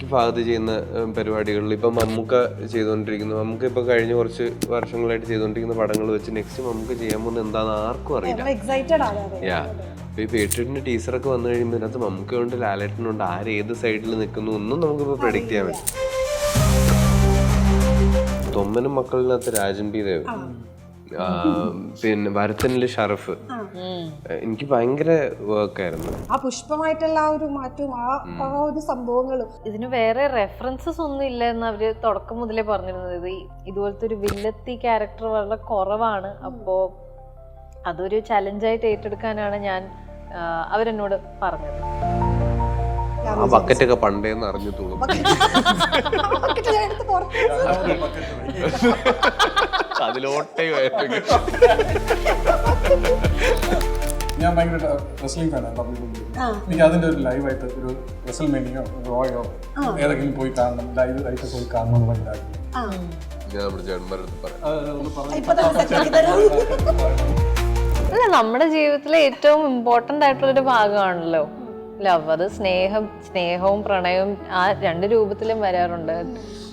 എനിക്ക് ഫഹദ് ചെയ്യുന്ന പരിപാടികളിൽ ഇപ്പം മമ്മൂക്ക ചെയ്തുകൊണ്ടിരിക്കുന്നു, മമ്മൂക്ക ഇപ്പൊ കഴിഞ്ഞ കുറച്ച് വർഷങ്ങളായിട്ട് ചെയ്തുകൊണ്ടിരിക്കുന്ന പടങ്ങൾ വെച്ച് നെക്സ്റ്റ് മമ്മൂക്ക ചെയ്യാൻ പോകുന്നത് എന്താണെന്ന് ആർക്കും അറിയില്ല. യാ, ഇപ്പൊ ഈ പേട്രിയറ്റിന്റെ ടീച്ചറൊക്കെ വന്നു കഴിയുമ്പോൾ ഇതിനകത്ത് മമ്മൂക്കയുണ്ട്, ലാലേട്ടനുണ്ട്, ആരേത് സൈഡിൽ നിൽക്കുന്നു ഒന്നും നമുക്കിപ്പോ പ്രെഡിക്റ്റ് ചെയ്യാൻ പറ്റും. തൊമ്മനും മക്കളിനകത്ത് രാജൻ പി ദേവ്, പിന്നെ ഭരതനില് ഷറഫ്, എനിക്ക് ഭയങ്കര വർക്കായിരുന്നു. ആ പുഷ്പമായിട്ടുള്ള ആ ഒരു മാറ്റവും ആ ഒരു സംഭവങ്ങളും. ഇതിന് വേറെ റെഫറൻസസ് ഒന്നും ഇല്ല എന്ന് അവര് തുടക്കം മുതലേ പറഞ്ഞിരുന്നത്. ഇതുപോലത്തെ ഒരു വില്ലത്തി ക്യാരക്ടർ വളരെ കുറവാണ്. അപ്പോ അതൊരു ചലഞ്ചായിട്ട് ഏറ്റെടുക്കാനാണ് അവരെന്നോട് പറഞ്ഞത്. ആ ബക്കറ്റൊക്കെ പണ്ടേന്ന് അറിഞ്ഞിട്ടുള്ളൂ. അതിലോട്ടേ ഞാൻ ഭയങ്കര റെസ്ലിംഗ് ഫാനാണ്. എനിക്ക് അതിന്റെ ഒരു ലൈവായിട്ട് ഒരു റെസൽമേനിയോ റോയോ ഏതെങ്കിലും പോയി കാണണം, ലൈവ് ആയിട്ട് പോയി കാണണം എന്ന് ഭയങ്കര അല്ല, നമ്മുടെ ജീവിതത്തിലെ ഏറ്റവും ഇമ്പോർട്ടന്റ് ആയിട്ടുള്ളൊരു ഭാഗമാണല്ലോ ലവ്. അത് സ്നേഹവും പ്രണയവും ആ രണ്ട് രൂപത്തിലും വരാറുണ്ട്.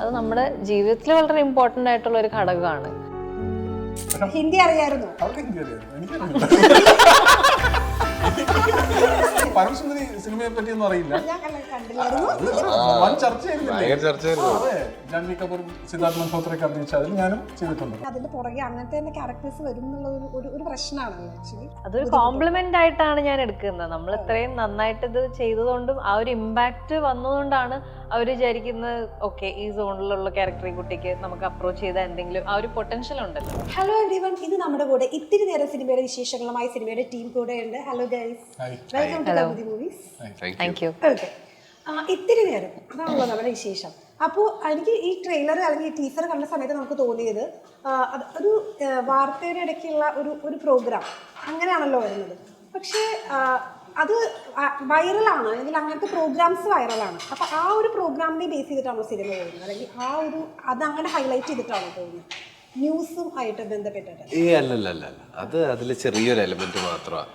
അത് നമ്മുടെ ജീവിതത്തിൽ വളരെ ഇമ്പോർട്ടന്റ് ആയിട്ടുള്ള ഒരു ഘടകമാണ്. ഹിന്ദി അറിയായിരുന്നു? പരമസുന്ദരി സിനിമയെ പറ്റിയൊന്നും അറിയില്ല. ജാൻവി കപൂർ, സിദ്ധാർത്ഥ് മൽഹോത്രയൊക്കെ അഭിനയിച്ച അതിൽ ഞാനും ചെയ്തിട്ടുണ്ട്. അതിന്റെ പുറകെ അങ്ങനത്തെ തന്നെ ക്യാരക്ടേഴ്സ് വരും എന്നുള്ള ഒരു പ്രശ്നമാണല്ലോ ആക്ച്വലി. അതൊരു കോംപ്ലിമെന്റ് ആയിട്ടാണ് ഞാൻ എടുക്കുന്നത്. നമ്മൾ ഇത്രയും നന്നായിട്ട് ഇത് ചെയ്തതുകൊണ്ടും ആ ഒരു ഇമ്പാക്ട് വന്നതുകൊണ്ടാണ് അവർ വിചാരിക്കുന്നത് ഓക്കെ ഈ സോണിലുള്ള ക്യാരക്ടർ കുട്ടിക്ക് നമുക്ക് അപ്രോച്ച് ചെയ്താൽ എന്തെങ്കിലും ആ ഒരു പൊട്ടൻഷ്യൽ ഉണ്ടല്ലോ. ഹലോ എവരിവൺ, ഇന്ന് നമ്മുടെ കൂടെ ഇത്തിരി നേരം സിനിമയുടെ വിശേഷങ്ങളുമായി സിനിമയുടെ ടീം കൂടെ ഉണ്ട്. Hello guys, welcome to Kaumudi movies. Thank you. Okay, ഇത്തിരി നേരം അതാണല്ലോ നമ്മുടെ വിശേഷം. അപ്പോൾ എനിക്ക് ഈ ട്രെയിലർ അല്ലെങ്കിൽ ഈ ടീസർ കണ്ട സമയത്ത് നമുക്ക് തോന്നിയത് ഒരു വാർത്തയുടെ ഇടയ്ക്കുള്ള ഒരു പ്രോഗ്രാം അങ്ങനെയാണല്ലോ വരുന്നത്. പക്ഷേ അത് വൈറലാണ്, അല്ലെങ്കിൽ അങ്ങനത്തെ പ്രോഗ്രാംസ് വൈറലാണ്. അപ്പോൾ ആ ഒരു പ്രോഗ്രാമിനെ ബേസ് ചെയ്തിട്ടാണോ സിനിമ പോകുന്നത്, അല്ലെങ്കിൽ അതങ്ങനെ ഹൈലൈറ്റ് ചെയ്തിട്ടാണോ പോകുന്നത് ന്യൂസും ആയിട്ട് ബന്ധപ്പെട്ടിട്ട്? അല്ലല്ല, അത് അതിൽ ചെറിയൊരു എലമെന്റ് മാത്രമാണ്.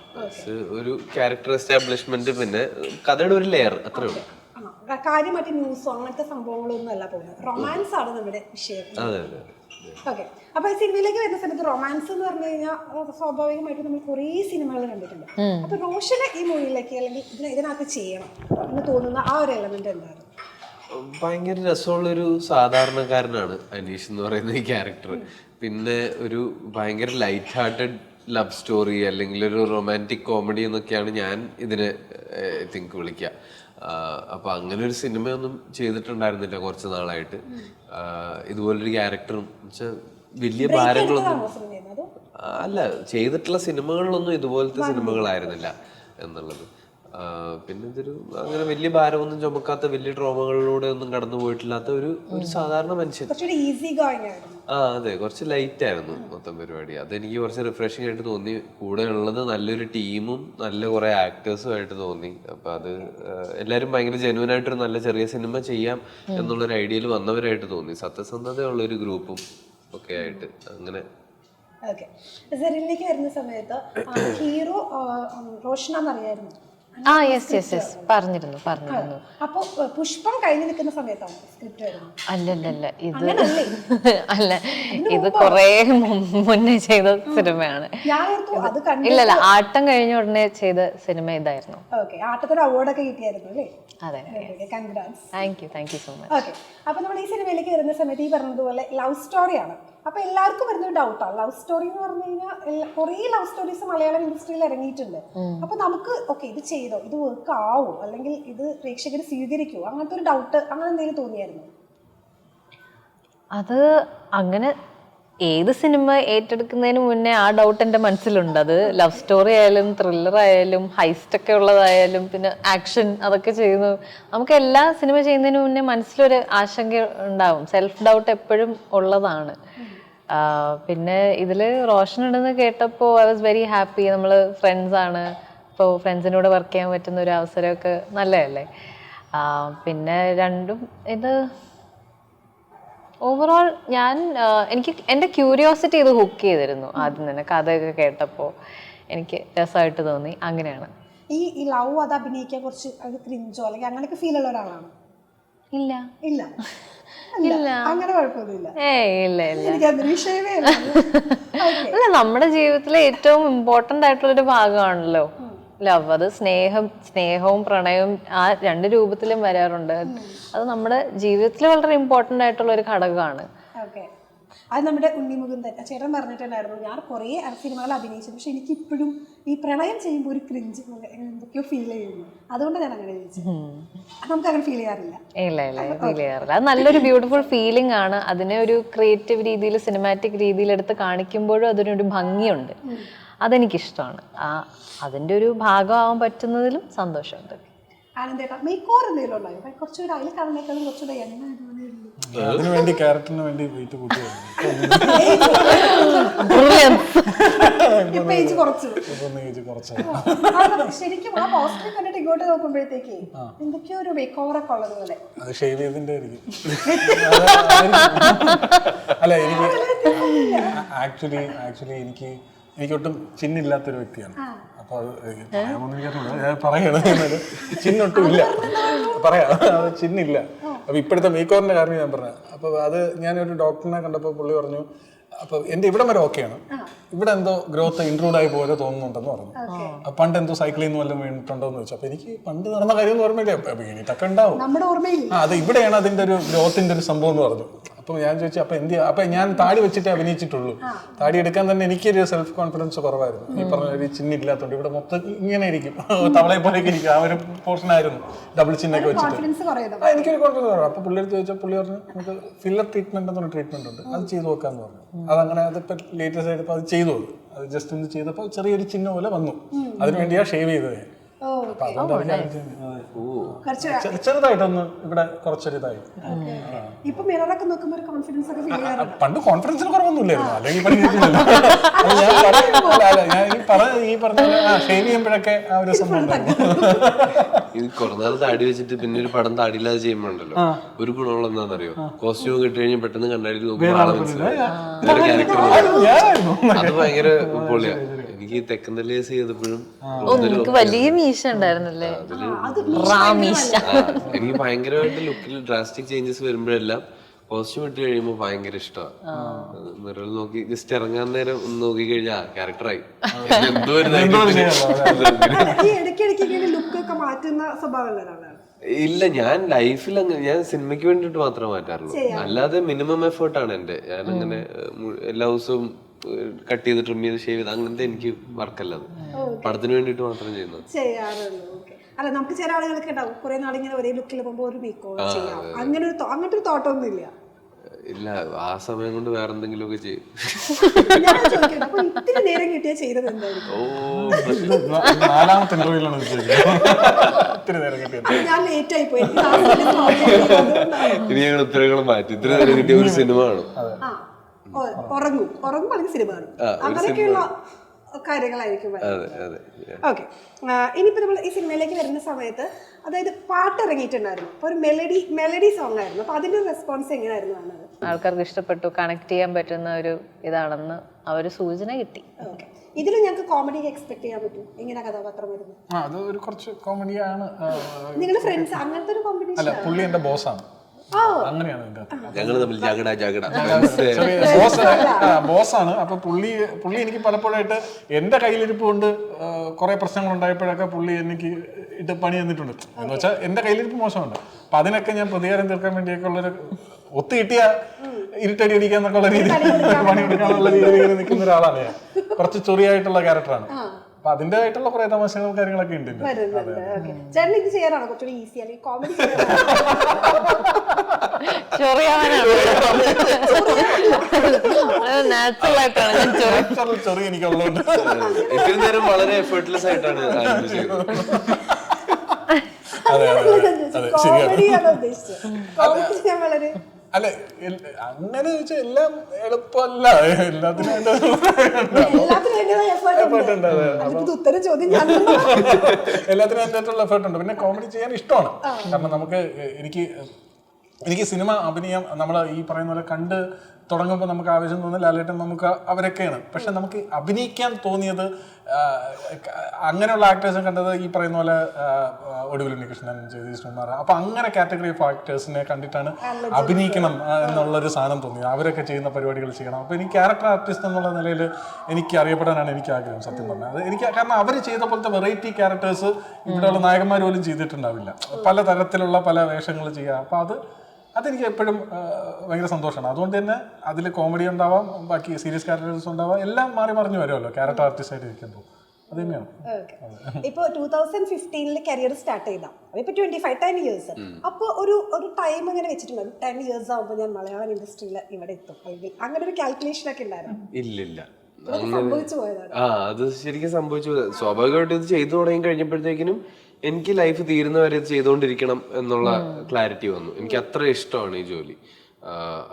ഒരു ക്യാരക്ടർ എസ്റ്റാബ്ലിഷ്മെന്റ്, പിന്നെ കഥയുടെ ഒരു ലെയർ, അത്രേ ഉള്ളൂ. കാര്യമായിട്ട് ന്യൂസോ അങ്ങനത്തെ സംഭവങ്ങളൊന്നും അല്ല പോകുന്നത്. റൊമാൻസ് ആണ് നമ്മുടെ വിഷയം. ഓക്കെ, അപ്പൊ ഈ സിനിമയിലേക്ക് വരുന്ന സമയത്ത് റൊമാൻസ് എന്ന് പറഞ്ഞു കഴിഞ്ഞാൽ സ്വാഭാവികമായിട്ട് നമ്മൾ കുറേ സിനിമകൾ കണ്ടിട്ടുണ്ട്. അപ്പൊ റോഷന് ഈ മൂവിയിലേക്ക് അല്ലെങ്കിൽ ഇതിനകത്ത് ചെയ്യണം എന്ന് തോന്നുന്ന ആ ഒരു എലമെന്റ് എന്താണ്? ഭയങ്കര രസമുള്ളൊരു സാധാരണക്കാരനാണ് അനീഷ് എന്ന് പറയുന്ന ഈ ക്യാരക്ടർ. പിന്നെ ഒരു ഭയങ്കര ലൈറ്റ് ഹാർട്ടഡ് ലവ് സ്റ്റോറി അല്ലെങ്കിൽ ഒരു റൊമാൻറ്റിക് കോമഡി എന്നൊക്കെയാണ് ഞാൻ ഇതിനെ ഐ തിങ്ക് വിളിക്കുക. അപ്പൊ അങ്ങനെ ഒരു സിനിമയൊന്നും ചെയ്തിട്ടുണ്ടായിരുന്നില്ല കുറച്ച് നാളായിട്ട്. ഇതുപോലൊരു ക്യാരക്ടറും വലിയ ഭാരങ്ങളൊന്നും അല്ല, ചെയ്തിട്ടുള്ള സിനിമകളിലൊന്നും ഇതുപോലത്തെ സിനിമകളായിരുന്നില്ല എന്നുള്ളത്. പിന്നെ ഇതൊരു അങ്ങനെ വലിയ ഭാരമൊന്നും ചുമക്കാത്ത, വലിയ ട്രോമകളിലൂടെ ഒന്നും കടന്നു പോയിട്ടില്ലാത്ത ഒരു സാധാരണ മനുഷ്യൻ. അതെ, കുറച്ച് ലൈറ്റ് ആയിരുന്നു മൊത്തം പരിപാടി. അതെനിക്ക് കുറച്ച് റിഫ്രഷിംഗ് ആയിട്ട് തോന്നി. കൂടെ ഉള്ളത് നല്ലൊരു ടീമും നല്ല കുറെ ആക്ടേഴ്സും ആയിട്ട് തോന്നി. അപ്പൊ അത് എല്ലാരും ഭയങ്കര ജെന്യൂൻ ആയിട്ടൊരു നല്ല ചെറിയ സിനിമ ചെയ്യാം എന്നുള്ളൊരു ഐഡിയയിൽ വന്നവരായിട്ട് തോന്നി. സത്യസന്ധതയുള്ളൊരു ഗ്രൂപ്പും ഒക്കെ ആയിട്ട് അങ്ങനെ. ഓക്കെ, സെറിനിലേക്ക് വരുന്ന സമയത്ത് ഹീറോ റോഷനാന്നറിയായിരുന്നു? പറഞ്ഞിരുന്നു. അപ്പൊ പുഷ്പം കഴിഞ്ഞു നിൽക്കുന്ന സമയത്താണ് സ്ക്രിപ്റ്റ് വരുന്നത്? അല്ല, ഇത് കൊറേ മുന്നേ ചെയ്ത സിനിമയാണ്. ഇല്ലല്ല, ആട്ടം കഴിഞ്ഞ ഉടനെ ചെയ്ത സിനിമ ഇതായിരുന്നു. ഓക്കെ, ആട്ടത്തിന് അവാർഡൊക്കെ കിട്ടിയായിരുന്നു അല്ലേ? അതെ, congrats. Thank you so much. Okay, അപ്പൊ നമ്മൾ ഈ സിനിമയിലേക്ക് വരുന്ന സമയത്ത് ഈ പറഞ്ഞതുപോലെ ലവ് സ്റ്റോറിയാണ്. അപ്പൊ എല്ലാവർക്കും വരുന്നൊരു ഡൗട്ടാണ്, ലവ് സ്റ്റോറി എന്ന് പറഞ്ഞു കഴിഞ്ഞാൽ കുറേ ലവ് സ്റ്റോറീസ് മലയാളം ഇൻഡസ്ട്രിയിൽ ഇറങ്ങിയിട്ടുണ്ട്. അപ്പൊ നമുക്ക് ഓക്കെ ഇത് ചെയ്തോ, ഇത് വർക്ക് ആവോ, അല്ലെങ്കിൽ ഇത് പ്രേക്ഷകർ സ്വീകരിക്കുമോ, അങ്ങനത്തെ ഒരു ഡൗട്ട് അങ്ങനെ എന്തെങ്കിലും തോന്നിയായിരുന്നു? അത് അങ്ങനെ ഏത് സിനിമ ഏറ്റെടുക്കുന്നതിന് മുന്നേ ആ ഡൗട്ട് എൻ്റെ മനസ്സിലുണ്ട്. അത് ലവ് സ്റ്റോറി ആയാലും ത്രില്ലർ ആയാലും ഹൈസ്റ്റ് ഒക്കെ ഉള്ളതായാലും പിന്നെ ആക്ഷൻ അതൊക്കെ ചെയ്യുന്നു. നമുക്ക് എല്ലാ സിനിമ ചെയ്യുന്നതിന് മുന്നേ മനസ്സിലൊരു ആശങ്ക ഉണ്ടാവും. സെൽഫ് ഡൗട്ട് എപ്പോഴും ഉള്ളതാണ്. പിന്നെ ഇതിൽ റോഷൻ ഉണ്ടെന്ന് കേട്ടപ്പോൾ ഐ വാസ് വെരി ഹാപ്പി. നമ്മൾ ഫ്രണ്ട്സാണ്, ഇപ്പോൾ ഫ്രണ്ട്സിൻ്റെ കൂടെ വർക്ക് ചെയ്യാൻ പറ്റുന്ന ഒരു അവസരമൊക്കെ നല്ലതല്ലേ. പിന്നെ രണ്ടും ഇത് ഓവറോൾ എനിക്ക് എൻ്റെ ക്യൂരിയോസിറ്റി ഇത് ഹുക്ക് ചെയ്തിരുന്നു ആദ്യം തന്നെ. കഥയൊക്കെ കേട്ടപ്പോൾ എനിക്ക് രസമായിട്ട് തോന്നി. അങ്ങനെയാണ്. ഈ ലവ് അത് അഭിനയിക്കാൻ കുറച്ച് ക്രിഞ്ചോ അല്ലെങ്കിൽ അങ്ങനെയൊക്കെ ഫീൽ ഉള്ള ഒരാളാണ്? ഇല്ല ഇല്ല അങ്ങനെ കുഴപ്പമൊന്നുമില്ല. ഇല്ല ഇല്ല എനിക്ക് അതൊരു വിഷയമേ അല്ല. Okay. അല്ല, നമ്മുടെ ജീവിതത്തിലെ ഏറ്റവും ഇമ്പോർട്ടന്റ് ആയിട്ടുള്ളൊരു ഭാഗമാണല്ലോ ലവ്. അത് സ്നേഹവും പ്രണയവും ആ രണ്ട് രൂപത്തിലും വരാറുണ്ട്. അത് നമ്മുടെ ജീവിതത്തിൽ വളരെ ഇമ്പോർട്ടന്റ് ആയിട്ടുള്ള ഒരു ഘടകമാണ്. ഓക്കെ, അത് നമ്മുടെ ഉണ്ണിമുകുന്ദൻ ചേട്ടൻ പറഞ്ഞിട്ടുണ്ടായിരുന്നു, ഞാൻ കുറേ സിനിമകൾ അഭിനയിച്ചു, പക്ഷെ എനിക്കിപ്പോഴും ഈ പ്രണയം ചെയ്യുമ്പോൾ ഒരു ക്രിഞ്ച് പോലെ എന്തൊക്കെയോ ഫീൽ ചെയ്യുന്നു. അതുകൊണ്ട് ഞാൻ അങ്ങനെ ചോദിച്ചത്. നമുക്ക് അങ്ങനെ ഫീൽ ചെയ്യാറില്ല. ഇല്ല ഫീൽ ചെയ്യാറില്ല. അത് നല്ലൊരു ബ്യൂട്ടിഫുൾ ഫീലിംഗ് ആണ്. അതിനെ ഒരു ക്രിയേറ്റീവ് രീതിയിൽ, സിനിമാറ്റിക് രീതിയിൽ എടുത്ത് കാണിക്കുമ്പോഴും അതിനൊരു ഭംഗിയുണ്ട്. അതെനിക്കിഷ്ടമാണ്. അതിൻ്റെ ഒരു ഭാഗമാവാൻ പറ്റുന്നതിലും സന്തോഷമുണ്ട്. ആനന്ദേട്ടാ മേക്ക് ഓവർ എന്തെങ്കിലും ഉണ്ടായോ? കുറച്ചുകൂടെ അതിൽ കാണുന്നേക്കാളും കുറച്ചുകൂടെ എണ്ണ അതിനു വേണ്ടി ക്യാരക്ടറിന് വേണ്ടി വെയിറ്റ് കൂട്ടിയായിരുന്നു. ശരിക്കും ആ പോസ്റ്റർ കണ്ടിട്ട് ഇങ്ങോട്ട് നോക്കുമ്പോഴത്തേക്ക് എന്തൊക്കെയോ ഒരു മേക്ക് ഓവർ ഒക്കെ ഉള്ളത് പോലെ. അത് ഷേവ് ചെയ്തിന്റെ ആയിരിക്കും. അല്ല, എനിക്ക് ആക്ച്വലി എനിക്കൊട്ടും ചിന്നില്ലാത്തൊരു വ്യക്തിയാണ്. അപ്പൊ അത് ഞാൻ പറയണത് ചിന്നൊട്ടും ഇല്ല, പറയാം, അത് ചിന്നില്ല. അപ്പൊ ഇപ്പോഴത്തെ മേക്ക് ഓവറിന്റെ കാരണം ഞാൻ പറഞ്ഞത്. അപ്പൊ അത് ഞാനൊരു ഡോക്ടറിനെ കണ്ടപ്പോൾ പുള്ളി പറഞ്ഞു, അപ്പൊ എന്റെ ഇവിടം വരെ ഓക്കെയാണ്, ഇവിടെ എന്തോ ഗ്രോത്ത് ഇൻക്ലൂഡ് ആയി പോലെ തോന്നുന്നുണ്ടെന്ന് പറഞ്ഞു. പണ്ട് എന്തോ സൈക്കിളിൽ നിന്ന് വല്ലതും വീണിട്ടുണ്ടോ എന്ന് ചോദിച്ചു. അപ്പൊ എനിക്ക് പണ്ട് നടന്ന കാര്യം എന്ന് ഓർമ്മയില്ല, വീണിട്ടൊക്കെ ഉണ്ടാവും. അത് ഇവിടെയാണ് അതിന്റെ ഒരു ഗ്രോത്തിന്റെ ഒരു സംഭവം എന്ന് പറഞ്ഞു. അപ്പൊ ഞാൻ ചോദിച്ചു, അപ്പൊ ഞാൻ താടി വെച്ചിട്ട് അഭിനയിച്ചിട്ടുള്ളൂ. താടി എടുക്കാൻ തന്നെ എനിക്കൊരു സെൽഫ് കോൺഫിഡൻസ് കുറവായിരുന്നു. ഈ പറഞ്ഞ ഒരു ചിന്നില്ലാത്തതുകൊണ്ട് ഇവിടെ മൊത്തം ഇങ്ങനെ ഇരിക്കും, തവളയെ പോലെയൊക്കെ ഇരിക്കും. ആ ഒരു പോർഷൻ ആയിരുന്നു ഡബിൾ ചിന്നൊക്കെ വെച്ചിട്ട്. എനിക്കൊരു കോൺഫിഡൻസ് കുറവ്. അപ്പൊ പുള്ളിയുടെ ചോദിച്ചാൽ പുള്ളി പറഞ്ഞു, നമുക്ക് ഫില്ലർ ട്രീറ്റ്മെന്റ് എന്നൊരു ട്രീറ്റ്മെന്റ് ഉണ്ട്, അത് ചെയ്ത് നോക്കാന്ന് പറഞ്ഞു. അതങ്ങനെ അതിപ്പോ ലേറ്റസ്റ്റ് ആയിട്ട് അത് ചെയ്തു. അത് ജസ്റ്റ് ഒന്ന് ചെയ്തപ്പോൾ ചെറിയൊരു ചിഹ്നം പോലെ വന്നു. അതിനുവേണ്ടിയാ ഷേവ് ചെയ്തത്. ചെറുതായിട്ടൊന്ന് ഇവിടെ കുറച്ചൊരിതായി. പണ്ട് കോൺഫിഡൻസിന് കുറവൊന്നുമില്ലായിരുന്നു, അല്ലെങ്കിൽ പണി കിട്ടില്ലല്ലോ. ഈ പറഞ്ഞ ഷേവ് ചെയ്യുമ്പോഴൊക്കെ ആ ഒരു സംഭവം കുറെ നാൾ താടി വെച്ചിട്ട് പിന്നെ ഒരു പടം താടിയില്ലാതെ ചെയ്യുമ്പോണ്ടല്ലോ ഒരു ഗുണമുള്ള എന്താണെന്നറിയോ, കോസ്റ്റ്യൂം കിട്ടി കഴിഞ്ഞാൽ പെട്ടെന്ന് കണ്ണാടിയിൽ നോക്കുമ്പോൾ അത് ഭയങ്കര പൊളിയാ. എനിക്ക് തെക്കന്തല്ലേസ് ചെയ്തപ്പോഴും വലിയ മീശ ഉണ്ടായിരുന്നല്ലേ, എനിക്ക് ഭയങ്കരമായിട്ട് ലുക്കിൽ ഡ്രാസ്റ്റിക് ചേഞ്ചസ് വരുമ്പോഴെല്ലാം കോസ്റ്റ്യൂം ഇട്ട് കഴിയുമ്പോൾ ഭയങ്കര ഇഷ്ടമാണ്. മിററിൽ നോക്കി ജസ്റ്റ് ഇറങ്ങാൻ നേരം ഒന്ന് നോക്കി കഴിഞ്ഞാൽ ക്യാരക്ടറായി. ഇല്ല, ഞാൻ ലൈഫിൽ ഞാൻ സിനിമയ്ക്ക് വേണ്ടിട്ട് മാത്രമേ മാറ്റാറുള്ളൂ. അല്ലാതെ മിനിമം എഫേർട്ടാണ് എന്റെ. ഞാൻ അങ്ങനെ എല്ലാ ദിവസവും കട്ട് ചെയ്ത് ട്രിം ചെയ്ത് ഷേവ് ചെയ്ത് അങ്ങനത്തെ എനിക്ക് വർക്കല്ല. അത് പടത്തിന് വേണ്ടിട്ട് മാത്രം ചെയ്യുന്നത്. അല്ല, നമുക്ക് ചില ആളുകൾക്ക് ഉണ്ടാവും കുറെ നാളിങ്ങനെ ഒരേ ലുക്കിൽ പോകുമ്പോൾ ഒരു മേക്ക് ഓവർ ചെയ്യാം, അങ്ങനത്തെ ഒരു തോട്ടൊന്നും ഇല്ല. ഇല്ല, ആ സമയം കൊണ്ട് വേറെ എന്തെങ്കിലും ഒക്കെ ചെയ്യും. ഇത്തിരി നേരം കിട്ടിയാ ചെയ്തത് എന്തായിരിക്കും? ഞാൻ ലേറ്റ് ആയി പോയി. ഇനി ഞങ്ങൾ ഉത്തരവുകൾ മാറ്റി. ഇത്ര നേരം കിട്ടിയ ഒരു സിനിമ കാണും, ഉറങ്ങും അല്ലെങ്കിൽ സിനിമ കാണും, അങ്ങനെയൊക്കെയുള്ള കാര്യങ്ങളായിരിക്കും. ഓക്കെ, ഇനിയിപ്പോ നമ്മൾ ഈ സിനിമയിലേക്ക് വരുന്ന സമയത്ത് അതായത് പാട്ട് ഇറങ്ങിയിട്ടുണ്ടായിരുന്നു, അപ്പൊ ഒരു മെലഡി സോങ് ആയിരുന്നു. അപ്പൊ അതിന്റെ റെസ്പോൺസ് എങ്ങനെയായിരുന്നു? ആൾക്കാർക്ക് ഇഷ്ടപ്പെട്ടു, കണക്ട് ചെയ്യാൻ പറ്റുന്ന ഒരു ഇതാണെന്ന് അവര് സൂചന കിട്ടി. ഇതിൽ ഞങ്ങൾക്ക് കോമഡി എക്സ്പെക്ട് ചെയ്യാൻ പറ്റും. എങ്ങനെ കഥാപാത്രം വരുന്നു? അത് ഒരു കുറച്ച് കോമഡിയാണ്. നിങ്ങളുടെ ഫ്രണ്ട്സ് അങ്ങനത്തെ ഒരു കോമ്പറ്റീഷൻ? അല്ല, പുള്ളി എന്റെ ബോസാണ്. അങ്ങനെയാണ് ഞങ്ങൾ തമ്മിൽ ബോസാണ്. അപ്പൊ പുള്ളി എനിക്ക് പലപ്പോഴായിട്ട് എന്റെ കയ്യിലിരിപ്പ് കൊണ്ട് കുറെ പ്രശ്നങ്ങൾ ഉണ്ടായപ്പോഴൊക്കെ പുള്ളി എനിക്ക് ഇട്ട് പണി തന്നിട്ടുണ്ട്. എന്ന് വെച്ചാൽ എന്റെ കയ്യിലിരിപ്പ് മോശമുണ്ട്. അപ്പൊ അതിനൊക്കെ ഞാൻ പ്രതികാരം തീർക്കാൻ വേണ്ടിയൊക്കെ ഉള്ളൊരു ഒത്തു കിട്ടിയ ഇരുട്ടടി അടിക്കാന്നൊക്കെ ഉള്ള രീതിയിൽ പണിയെടുക്കാനുള്ള രീതിയിൽ നിൽക്കുന്ന ഒരാളാണ് ഞാൻ. കുറച്ച് ചൊറിയായിട്ടുള്ള ക്യാരക്ടറാണ്. അപ്പൊ അതിന്റേതായിട്ടുള്ള കുറെ തമാശകളും കാര്യങ്ങളൊക്കെ ഉണ്ട്. ഇത് ചെയ്യാനാണ് കുറച്ചുകൂടി ഈസി, അല്ലെങ്കിൽ കോമഡി ചൊറി എനിക്കുള്ളതുകൊണ്ട് ഇത്തിരി നേരം വളരെ എഫേർട്ട്ലെസ് ആയിട്ടാണ് ചെയ്യുന്നത്. അല്ല, അങ്ങനെ ചോദിച്ചാൽ എല്ലാം എളുപ്പമല്ല, എല്ലാത്തിനും അതിൻ്റെതായിട്ടുള്ള എഫേർട്ട് ഉണ്ട്. പിന്നെ കോമഡി ചെയ്യാൻ ഇഷ്ടമാണ്. കാരണം എനിക്ക് സിനിമ അഭിനയം നമ്മൾ ഈ പറയുന്ന പോലെ കണ്ട് തുടങ്ങുമ്പോൾ നമുക്ക് ആവശ്യം തോന്നുന്ന ലാലേട്ടൻ, നമുക്ക് അവരൊക്കെയാണ്. പക്ഷെ നമുക്ക് അഭിനയിക്കാൻ തോന്നിയത് അങ്ങനെയുള്ള ആക്ടേഴ്സിനെ കണ്ടത് ഈ പറയുന്ന പോലെ ഒടുവിൽ ഉണ്ണികൃഷ്ണൻ, ജഗദീശ്കുമാർ, അപ്പൊ അങ്ങനെ കാറ്റഗറി ഓഫ് ആക്ടേഴ്സിനെ കണ്ടിട്ടാണ് അഭിനയിക്കണം എന്നുള്ളൊരു സാധനം തോന്നിയത്. അവരൊക്കെ ചെയ്യുന്ന പരിപാടികൾ ചെയ്യണം. അപ്പോൾ എനിക്ക് ക്യാരക്ടർ ആർട്ടിസ്റ്റ് എന്നുള്ള നിലയിൽ എനിക്ക് അറിയപ്പെടാനാണ് എനിക്ക് ആഗ്രഹം, സത്യം പറഞ്ഞാൽ. അത് എനിക്ക് കാരണം അവർ ചെയ്ത പോലത്തെ വെറൈറ്റി ക്യാരക്ടേഴ്സ് ഇവിടെയുള്ള നായകന്മാർ പോലും ചെയ്തിട്ടുണ്ടാവില്ല. പല തരത്തിലുള്ള പല വേഷങ്ങൾ ചെയ്യുക. അപ്പോൾ അതെനിക്ക് എപ്പോഴും ഭയങ്കര സന്തോഷമാണ്. അതുകൊണ്ട് തന്നെ അതിൽ കോമഡി ഉണ്ടാവാം, ബാക്കി സീരിയസ് ക്യാരക്ടേഴ്സ് ഉണ്ടാവാം, എല്ലാം മാറി മറിഞ്ഞു വരുമല്ലോ ക്യാരക്ടർ ആർട്ടിസ്റ്റ് ആയിട്ട് ഇരിക്കുമ്പോൾ. അത് തന്നെയാണ്. ഇപ്പോൾ 2015 കരിയർ സ്റ്റാർട്ട് ചെയ്താ, ഇപ്പൊ 10 ഇയേഴ്സ്. അപ്പോൾ ഒരു ടൈം അങ്ങനെ വെച്ചിട്ടുണ്ട്, 10 ഇയേഴ്സ് ആകുമ്പോൾ ഞാൻ മലയാളം ഇൻഡസ്ട്രിയിൽ ഇവിടെ എത്തും, അല്ലെങ്കിൽ അങ്ങനെ ഒരു കാൽക്കുലേഷൻ ഒക്കെ ഉണ്ടായിരുന്നു? ഇല്ലില്ല, സംഭവിച്ചു പോയതാണ്. അത് ശരിക്കും സംഭവിച്ചു. സ്വാഭാവികമായിട്ട് ഇത് ചെയ്തു തുടങ്ങി കഴിഞ്ഞപ്പോഴത്തേക്കിനും എനിക്ക് ലൈഫ് തീരുന്നവരെ ഇത് ചെയ്തുകൊണ്ടിരിക്കണം എന്നുള്ള ക്ലാരിറ്റി വന്നു. എനിക്ക് അത്ര ഇഷ്ടമാണ് ഈ ജോലി.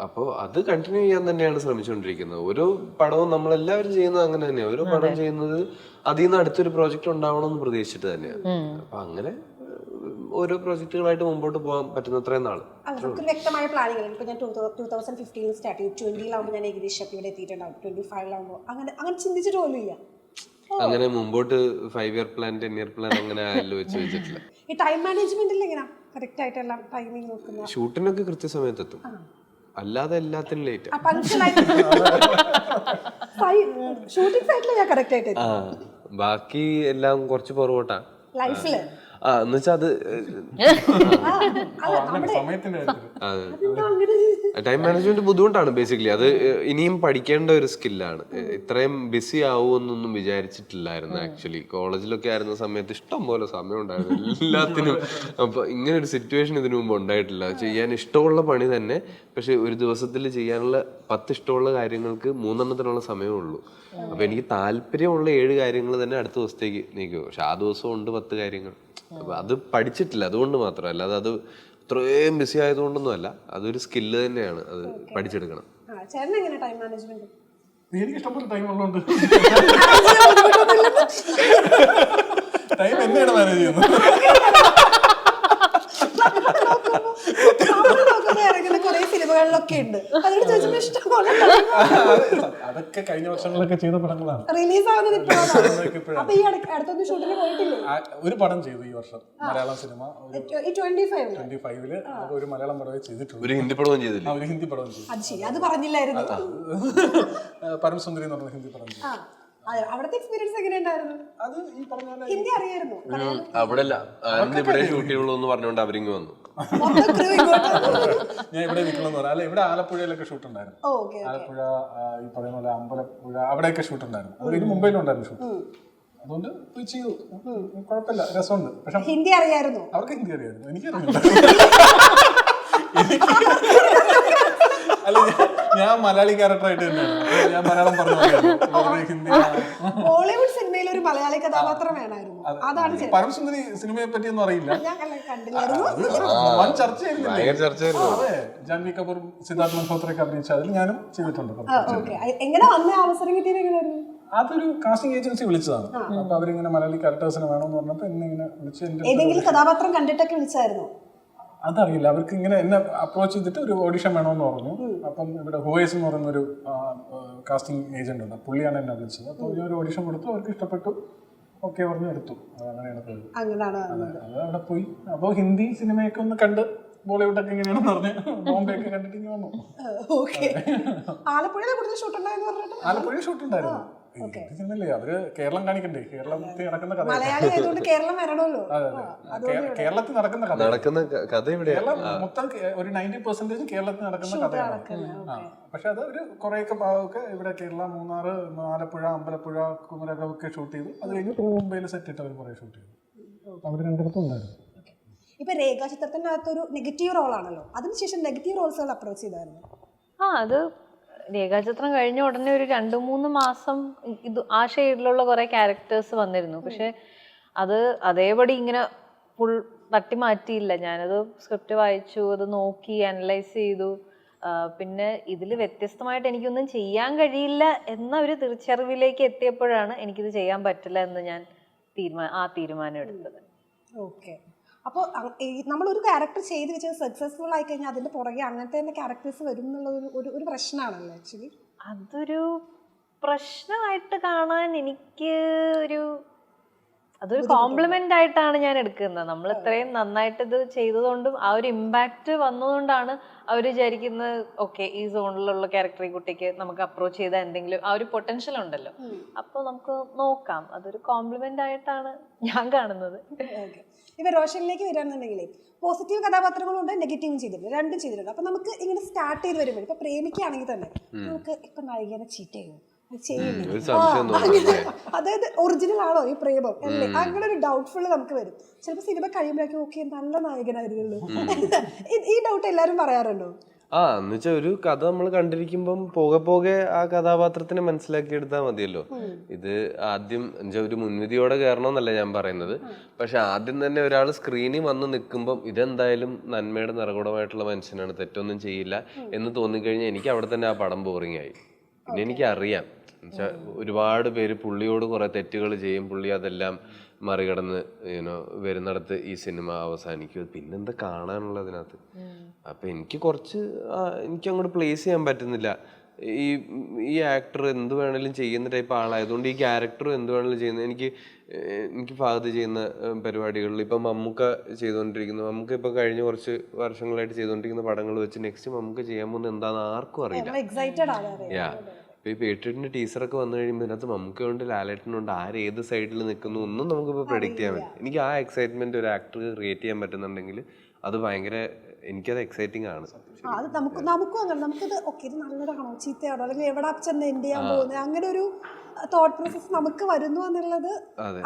അപ്പോൾ അത് കണ്ടിന്യൂ ചെയ്യാൻ തന്നെയാണ് ശ്രമിച്ചുകൊണ്ടിരിക്കുന്നത്. ഓരോ പടവും നമ്മളെല്ലാവരും ചെയ്യുന്നത് അങ്ങനെ തന്നെയാണ്. ഓരോ പടം ചെയ്യുന്നത് അതിൽ നിന്ന് അടുത്തൊരു പ്രോജക്റ്റ് ഉണ്ടാവണമെന്ന് പ്രതീക്ഷിച്ചിട്ട് തന്നെയാണ്. അപ്പൊ അങ്ങനെ ഓരോ പ്രോജക്റ്റുകളായിട്ട് മുമ്പോട്ട് പോകാൻ പറ്റുന്നത്രയും നാള്. നമുക്കൊരു വ്യക്തമായ പ്ലാനിങ്. ഇപ്പൊ ഞാൻ 2015 സ്റ്റാർട്ട് ചെയ്തു, 20 ഞാൻ ഏകദേശം ഇവിടെ എത്തിയിട്ടുണ്ടാവും, 25 അങ്ങനെ ചിന്തിച്ചിട്ട് പോലും ഇല്ല. അങ്ങനെ മുമ്പോട്ട് 5 ഇയർ പ്ലാൻ 10 ഇയർ പ്ലാൻ അങ്ങനെ ആലോചിച്ച് വെച്ചിട്ടില്ല. ഈ ടൈം മാനേജ്മെന്റിൽ എങ്ങനെയാ കറക്റ്റ് ആയിട്ട് എല്ലാം ടൈമിംഗ് നോക്കുന്നത്? ഷൂട്ടിനൊക്കെ കൃത്യസമയത്ത് എത്തും, അല്ലാതെ എല്ലാത്തിനും ലേറ്റ്. ഷൂട്ടിംഗ് സൈറ്റിൽ ഞാൻ കറക്റ്റ് ആയിട്ട് ബാക്കി എല്ലാം കുറച്ച് പുറകോട്ടാ ലൈഫില്. എന്നുവെച്ചാ അത് ടൈം മാനേജ്മെന്റ് ബുദ്ധിമുട്ടാണ് ബേസിക്കലി. അത് ഇനിയും പഠിക്കേണ്ട ഒരു സ്കില്ലാണ്. ഇത്രയും ബിസി ആവുമെന്നൊന്നും വിചാരിച്ചിട്ടില്ലായിരുന്നു ആക്ച്വലി. കോളേജിലൊക്കെ ആയിരുന്ന സമയത്ത് ഇഷ്ടം പോലെ സമയം ഉണ്ടായിരുന്നു എല്ലാത്തിനും. അപ്പൊ ഇങ്ങനെ ഒരു സിറ്റുവേഷൻ ഇതിനു മുമ്പ് ഉണ്ടായിട്ടില്ല. ചെയ്യാൻ ഇഷ്ടമുള്ള പണി തന്നെ, പക്ഷെ ഒരു ദിവസത്തിൽ ചെയ്യാനുള്ള 10 ഇഷ്ടമുള്ള കാര്യങ്ങൾക്ക് 3 എണ്ണത്തിനുള്ള സമയമേ ഉള്ളൂ. അപ്പൊ എനിക്ക് താല്പര്യമുള്ള 7 കാര്യങ്ങൾ തന്നെ അടുത്ത ദിവസത്തേക്ക് നീക്കും. പക്ഷെ ആ ദിവസം ഉണ്ട് 10 കാര്യങ്ങൾ. അപ്പൊ അത് പഠിച്ചിട്ടില്ല, അതുകൊണ്ട് മാത്രമല്ല. അല്ലാതെ അത് ഇത്രയും ബിസി ആയതുകൊണ്ടൊന്നും അല്ല, അതൊരു സ്കില്ല് തന്നെയാണ്, അത് പഠിച്ചെടുക്കണം. എനിക്ക് ഇഷ്ടംപോലെ ടൈം ഉള്ളതുകൊണ്ട് ടൈം എന്നെയാണ് മാനേജ് ചെയ്യുന്നത്. സിനിമകളിലൊക്കെ ഉണ്ട്, അതൊക്കെ കഴിഞ്ഞ വർഷങ്ങളൊക്കെ ചെയ്ത പടങ്ങളാണ്. റിലീസ് ആവുന്നത് ഷൂട്ടിന് പോയിട്ടില്ലേ? ഒരു പടം ചെയ്തു ഈ വർഷം, മലയാളം സിനിമ. 25-ല് ഒരു മലയാളം പടമേ ചെയ്തിട്ടുണ്ട്. ഒരു ഹിന്ദി പടവും ചെയ്തില്ല. ഒരു ഹിന്ദി പടവും ചെയ്തു. അത് ശരി, അത് പറഞ്ഞില്ലായിരുന്നു. പരമസുന്ദരി എന്ന് പറഞ്ഞ ഹിന്ദി പടം ചെയ്തു. അവിടുത്തെ എക്സ്പീരിയൻസ് എങ്ങനെയുണ്ടായിരുന്നു? അത് ഈ പറഞ്ഞ ഹിന്ദി അറിയായിരുന്നു? അവിടെ ഇവിടെ ഷൂട്ട് ചെയ്യുള്ളൂ എന്ന് പറഞ്ഞുകൊണ്ട് അവരിങ്ങ് വന്നു. ഞാൻ ഇവിടെ നിൽക്കണമെന്ന് പറയാം. അല്ല, ഇവിടെ ആലപ്പുഴയിലൊക്കെ ഷൂട്ട് ഉണ്ടായിരുന്നു. ആലപ്പുഴ, ഈ പറയുന്ന പോലെ അമ്പലപ്പുഴ, അവിടെയൊക്കെ ഷൂട്ട് ഉണ്ടായിരുന്നു. അത് ഇത് മുംബൈയിലുണ്ടായിരുന്നു ഷൂട്ട്. അതുകൊണ്ട് പോയി ചെയ്തു. കുഴപ്പമില്ല, രസമുണ്ട്. പക്ഷെ ഹിന്ദി അറിയായിരുന്നു? അവർക്ക് ഹിന്ദി അറിയായിരുന്നു, എനിക്കറിയില്ല. അല്ല, ഞാൻ മലയാളി ക്യാരക്ടറായിട്ട് തന്നെയാണ്, ഞാൻ മലയാളം പറഞ്ഞു. ഹിന്ദി ബോളിവുഡ് സിനിമയിൽ ഒരു മലയാളി കഥാപാത്രം വേണമായിരുന്നു. അതാണ് പരമസുന്ദരി സിനിമയെ പറ്റിയൊന്നും അറിയില്ല. വൻ ചർച്ചയായിരുന്നു. അതെ, ജാൻവി കപൂർ, സിദ്ധാർത്ഥ് മൽഹോത്രയൊക്കെ അഭിനയിച്ച അതിൽ ഞാനും ചെയ്തിട്ടുണ്ട്. എങ്ങനെ വന്ന അവസരം കിട്ടിയത് എങ്ങനെയായിരുന്നു? അതൊരു കാസ്റ്റിംഗ് ഏജൻസി വിളിച്ചതാണ്. അപ്പൊ അവരിങ്ങനെ മലയാളി ക്യാരക്ടേഴ്സിന് വേണമെന്ന് പറഞ്ഞപ്പോ എന്നെ ഇങ്ങനെ വിളിച്ച് ഏതെങ്കിലും കഥാപാത്രം കണ്ടിട്ടൊക്കെ വിളിച്ചായിരുന്നു? അതറിയില്ല. അവർക്ക് ഇങ്ങനെ എന്നെ അപ്രോച്ച് ചെയ്തിട്ട് ഒരു ഓഡിഷൻ വേണമെന്ന് പറഞ്ഞു. അപ്പം ഇവിടെ ഹുവേസ് എന്ന് പറയുന്നൊരു കാസ്റ്റിംഗ് ഏജന്റ് ഉണ്ട്, പുള്ളിയാണ് എന്നെ വിളിച്ചത്. അപ്പോൾ ഞാൻ ഒരു ഓഡിഷൻ കൊടുത്തു, അവർക്ക് ഇഷ്ടപ്പെട്ടു, ഓക്കെ പറഞ്ഞു, എടുത്തു. അങ്ങനെയാണ് പോയത്. അത് അവിടെ പോയി. അപ്പോൾ ഹിന്ദി സിനിമയൊക്കെ ഒന്ന് കണ്ട് ബോളിവുഡൊക്കെ എങ്ങനെയാണെന്ന് പറഞ്ഞ് ബോംബെ ഒക്കെ കണ്ടിട്ട് ഇങ്ങനെ വന്നു. ആലപ്പുഴ ഷൂട്ട് ഉണ്ടായിരുന്നു. സിനിമല്ലേ, അവര് കേരളം കാണിക്കണ്ടേ, കേരളത്തിൽ നടക്കുന്ന കഥ. കേരളത്തിൽ നടക്കുന്ന കഥ മൊത്തം ഒരു 90% കേരളത്തിൽ നടക്കുന്ന കഥയാണ്. പക്ഷെ അത് ഒരു കുറെയൊക്കെ ഭാഗമൊക്കെ ഇവിടെ കേരള, മൂന്നാർ, ആലപ്പുഴ, അമ്പലപ്പുഴ, കുമരകം ഒക്കെ ഷൂട്ട് ചെയ്തു. അത് കഴിഞ്ഞ് മുംബൈയിൽ സെറ്റ് ഇട്ട് അവർ കുറെ ഷൂട്ട് ചെയ്തു. അവിടെ രണ്ടിടത്തും ഉണ്ടായിരുന്നു. ഇപ്പൊ രേഖാചിത്രത്തിനകത്തൊരു നെഗറ്റീവ് റോളാണല്ലോ, അതിനുശേഷം നെഗറ്റീവ് റോൾസുകൾ അപ്രോച്ച് ചെയ്തായിരുന്നു? അത് രേഖാചിത്രം കഴിഞ്ഞ ഉടനെ ഒരു 2-3 മാസം ആ ഷെയ്ഡിലുള്ള കുറെ ക്യാരക്ടേഴ്സ് വന്നിരുന്നു. പക്ഷെ അത് അതേപടി ഇങ്ങനെ ഫുൾ തട്ടി മാറ്റിയില്ല. ഞാനത് സ്ക്രിപ്റ്റ് വായിച്ചു, അത് നോക്കി അനലൈസ് ചെയ്തു. പിന്നെ ഇതിൽ വ്യത്യസ്തമായിട്ട് എനിക്കൊന്നും ചെയ്യാൻ കഴിയില്ല എന്ന ഒരു തിരിച്ചറിവിലേക്ക് എത്തിയപ്പോഴാണ് എനിക്കിത് ചെയ്യാൻ പറ്റില്ല എന്ന് ഞാൻ തീരുമാനം എടുത്തത്. ഓക്കെ. അപ്പോൾ നമ്മളൊരു ക്യാരക്ടർ ചെയ്ത് വെച്ചത് സക്സസ്ഫുൾ ആയി കഴിഞ്ഞാൽ അതിന്റെ പുറകെ അങ്ങനത്തെ തന്നെ ക്യാരക്ടേഴ്സ് വരും എന്നുള്ളത് ഒരു പ്രശ്നമാണല്ലോ ആക്ച്വലി. അതൊരു പ്രശ്നമായിട്ട് കാണാൻ എനിക്ക് അതൊരു കോംപ്ലിമെന്റ് ആയിട്ടാണ് ഞാൻ എടുക്കുന്നത്. നമ്മൾ ഇത്രയും നന്നായിട്ട് ഇത് ചെയ്തതുകൊണ്ടും ആ ഒരു ഇമ്പാക്റ്റ് വന്നതുകൊണ്ടാണ് അവർ വിചാരിക്കുന്നത് ഓക്കെ ഈ സോണിലുള്ള ക്യാരക്ടർ ഈ കുട്ടിക്ക് നമുക്ക് അപ്രോച്ച് ചെയ്താൽ എന്തെങ്കിലും ആ ഒരു പൊട്ടൻഷ്യൽ ഉണ്ടല്ലോ, അപ്പോൾ നമുക്ക് നോക്കാം. അതൊരു കോംപ്ലിമെന്റ് ആയിട്ടാണ് ഞാൻ കാണുന്നത്. ഇപ്പൊ റോഷനിലേക്ക് വരികയാണെന്നുണ്ടെങ്കിലേ പോസിറ്റീവ് കഥാപാത്രങ്ങളുണ്ട്, നെഗറ്റീവും ചെയ്തിട്ടുണ്ട്, രണ്ടും ചെയ്തിട്ടുണ്ട്. അപ്പൊ നമുക്ക് ഇങ്ങനെ സ്റ്റാർട്ട് ചെയ്ത് വരുമ്പോൾ ഇപ്പൊ പ്രേമിക്കുകയാണെങ്കിൽ തന്നെ നമുക്ക് ഇപ്പൊ നായികനെ ചീറ്റ് ചെയ്യുമോ, അതായത് ഒറിജിനൽ ആണോ ഈ പ്രേമം അല്ലേ, അങ്ങനെ ഒരു ഡൗട്ട്ഫുൾ നമുക്ക് വരും. ചിലപ്പോൾ സിനിമ കഴിയുമ്പോഴേക്കും ഓക്കെ നല്ല നായകനായിരുന്നല്ലോ ഈ ഡൗട്ട് എല്ലാരും പറയാറുണ്ടോ? എന്നുവെച്ചാൽ ഒരു കഥ നമ്മൾ കണ്ടിരിക്കുമ്പം പോകെ ആ കഥാപാത്രത്തിനെ മനസ്സിലാക്കി എടുത്താൽ മതിയല്ലോ. ഇത് ആദ്യം ഒരു മുൻവിധിയോടെ കയറണമെന്നല്ല ഞാൻ പറയുന്നത്, പക്ഷെ ആദ്യം തന്നെ ഒരാൾ സ്ക്രീനിൽ വന്ന് നിൽക്കുമ്പം ഇതെന്തായാലും നന്മയുടെ നിറകുടമായിട്ടുള്ള മനുഷ്യനാണ്, തെറ്റൊന്നും ചെയ്യില്ല എന്ന് തോന്നിക്കഴിഞ്ഞാൽ എനിക്ക് അവിടെ തന്നെ ആ പടം ബോറിംഗ് ആയി. പിന്നെ എനിക്കറിയാം എന്നുവെച്ചാൽ ഒരുപാട് പേര് പുള്ളിയോട് കുറെ തെറ്റുകൾ ചെയ്യും, പുള്ളി അതെല്ലാം മറികടന്ന് വരുന്നിടത്ത് ഈ സിനിമ അവസാനിക്കും. പിന്നെന്താ കാണാനുള്ളതിനകത്ത്? അപ്പൊ എനിക്ക് അങ്ങോട്ട് പ്ലേസ് ചെയ്യാൻ പറ്റുന്നില്ല. ഈ ആക്ടർ എന്ത് വേണേലും ചെയ്യുന്ന ടൈപ്പ് ആളായതുകൊണ്ട് ഈ ക്യാരക്ടറും എന്ത് വേണേലും ചെയ്യുന്നത് എനിക്ക് ഫഹദ് ചെയ്യുന്ന പരിപാടികളിൽ ഇപ്പം മമ്മൂക്ക ചെയ്തുകൊണ്ടിരിക്കുന്നു, മമ്മൂക്ക ഇപ്പൊ കഴിഞ്ഞ കുറച്ച് വർഷങ്ങളായിട്ട് ചെയ്തുകൊണ്ടിരിക്കുന്ന പടങ്ങൾ വെച്ച് നെക്സ്റ്റ് മമ്മൂക്ക ചെയ്യാൻ പോകുന്നത് എന്താണെന്ന് ആർക്കും അറിയില്ല. ഇപ്പൊ ഈ പേട്രിയറ്റിന്റെ ടീച്ചറൊക്കെ വന്നു കഴിയുമ്പോൾ ഇതിനകത്ത് മമ്മൂക്കയുണ്ട്, ലാലേട്ടനുണ്ട്, ഏത് സൈഡിൽ നിൽക്കുന്നു ഒന്നും നമുക്കിപ്പോൾ പ്രെഡിക്റ്റ് ചെയ്യാൻ പറ്റും. എനിക്ക് ആ എക്സൈറ്റ്മെന്റ് ഒരു ആക്ടർ ക്രിയേറ്റ് ചെയ്യാൻ പറ്റുന്നുണ്ടെങ്കിൽ അത് ഭയങ്കര എനിക്കത് എക്സൈറ്റിംഗ് ആണ്. അത് നമുക്കും അങ്ങനെ നമുക്കത് ഓക്കെ ഇത് നല്ലതാണോ ചീത്തയാണോ അല്ലെങ്കിൽ എവിടെ ചെന്ന് എന്ത് ചെയ്യാൻ പോകുന്നത് അങ്ങനെ ഒരു തോട്ട് പ്രോസസ് നമുക്ക് വരുന്നു എന്നുള്ളത്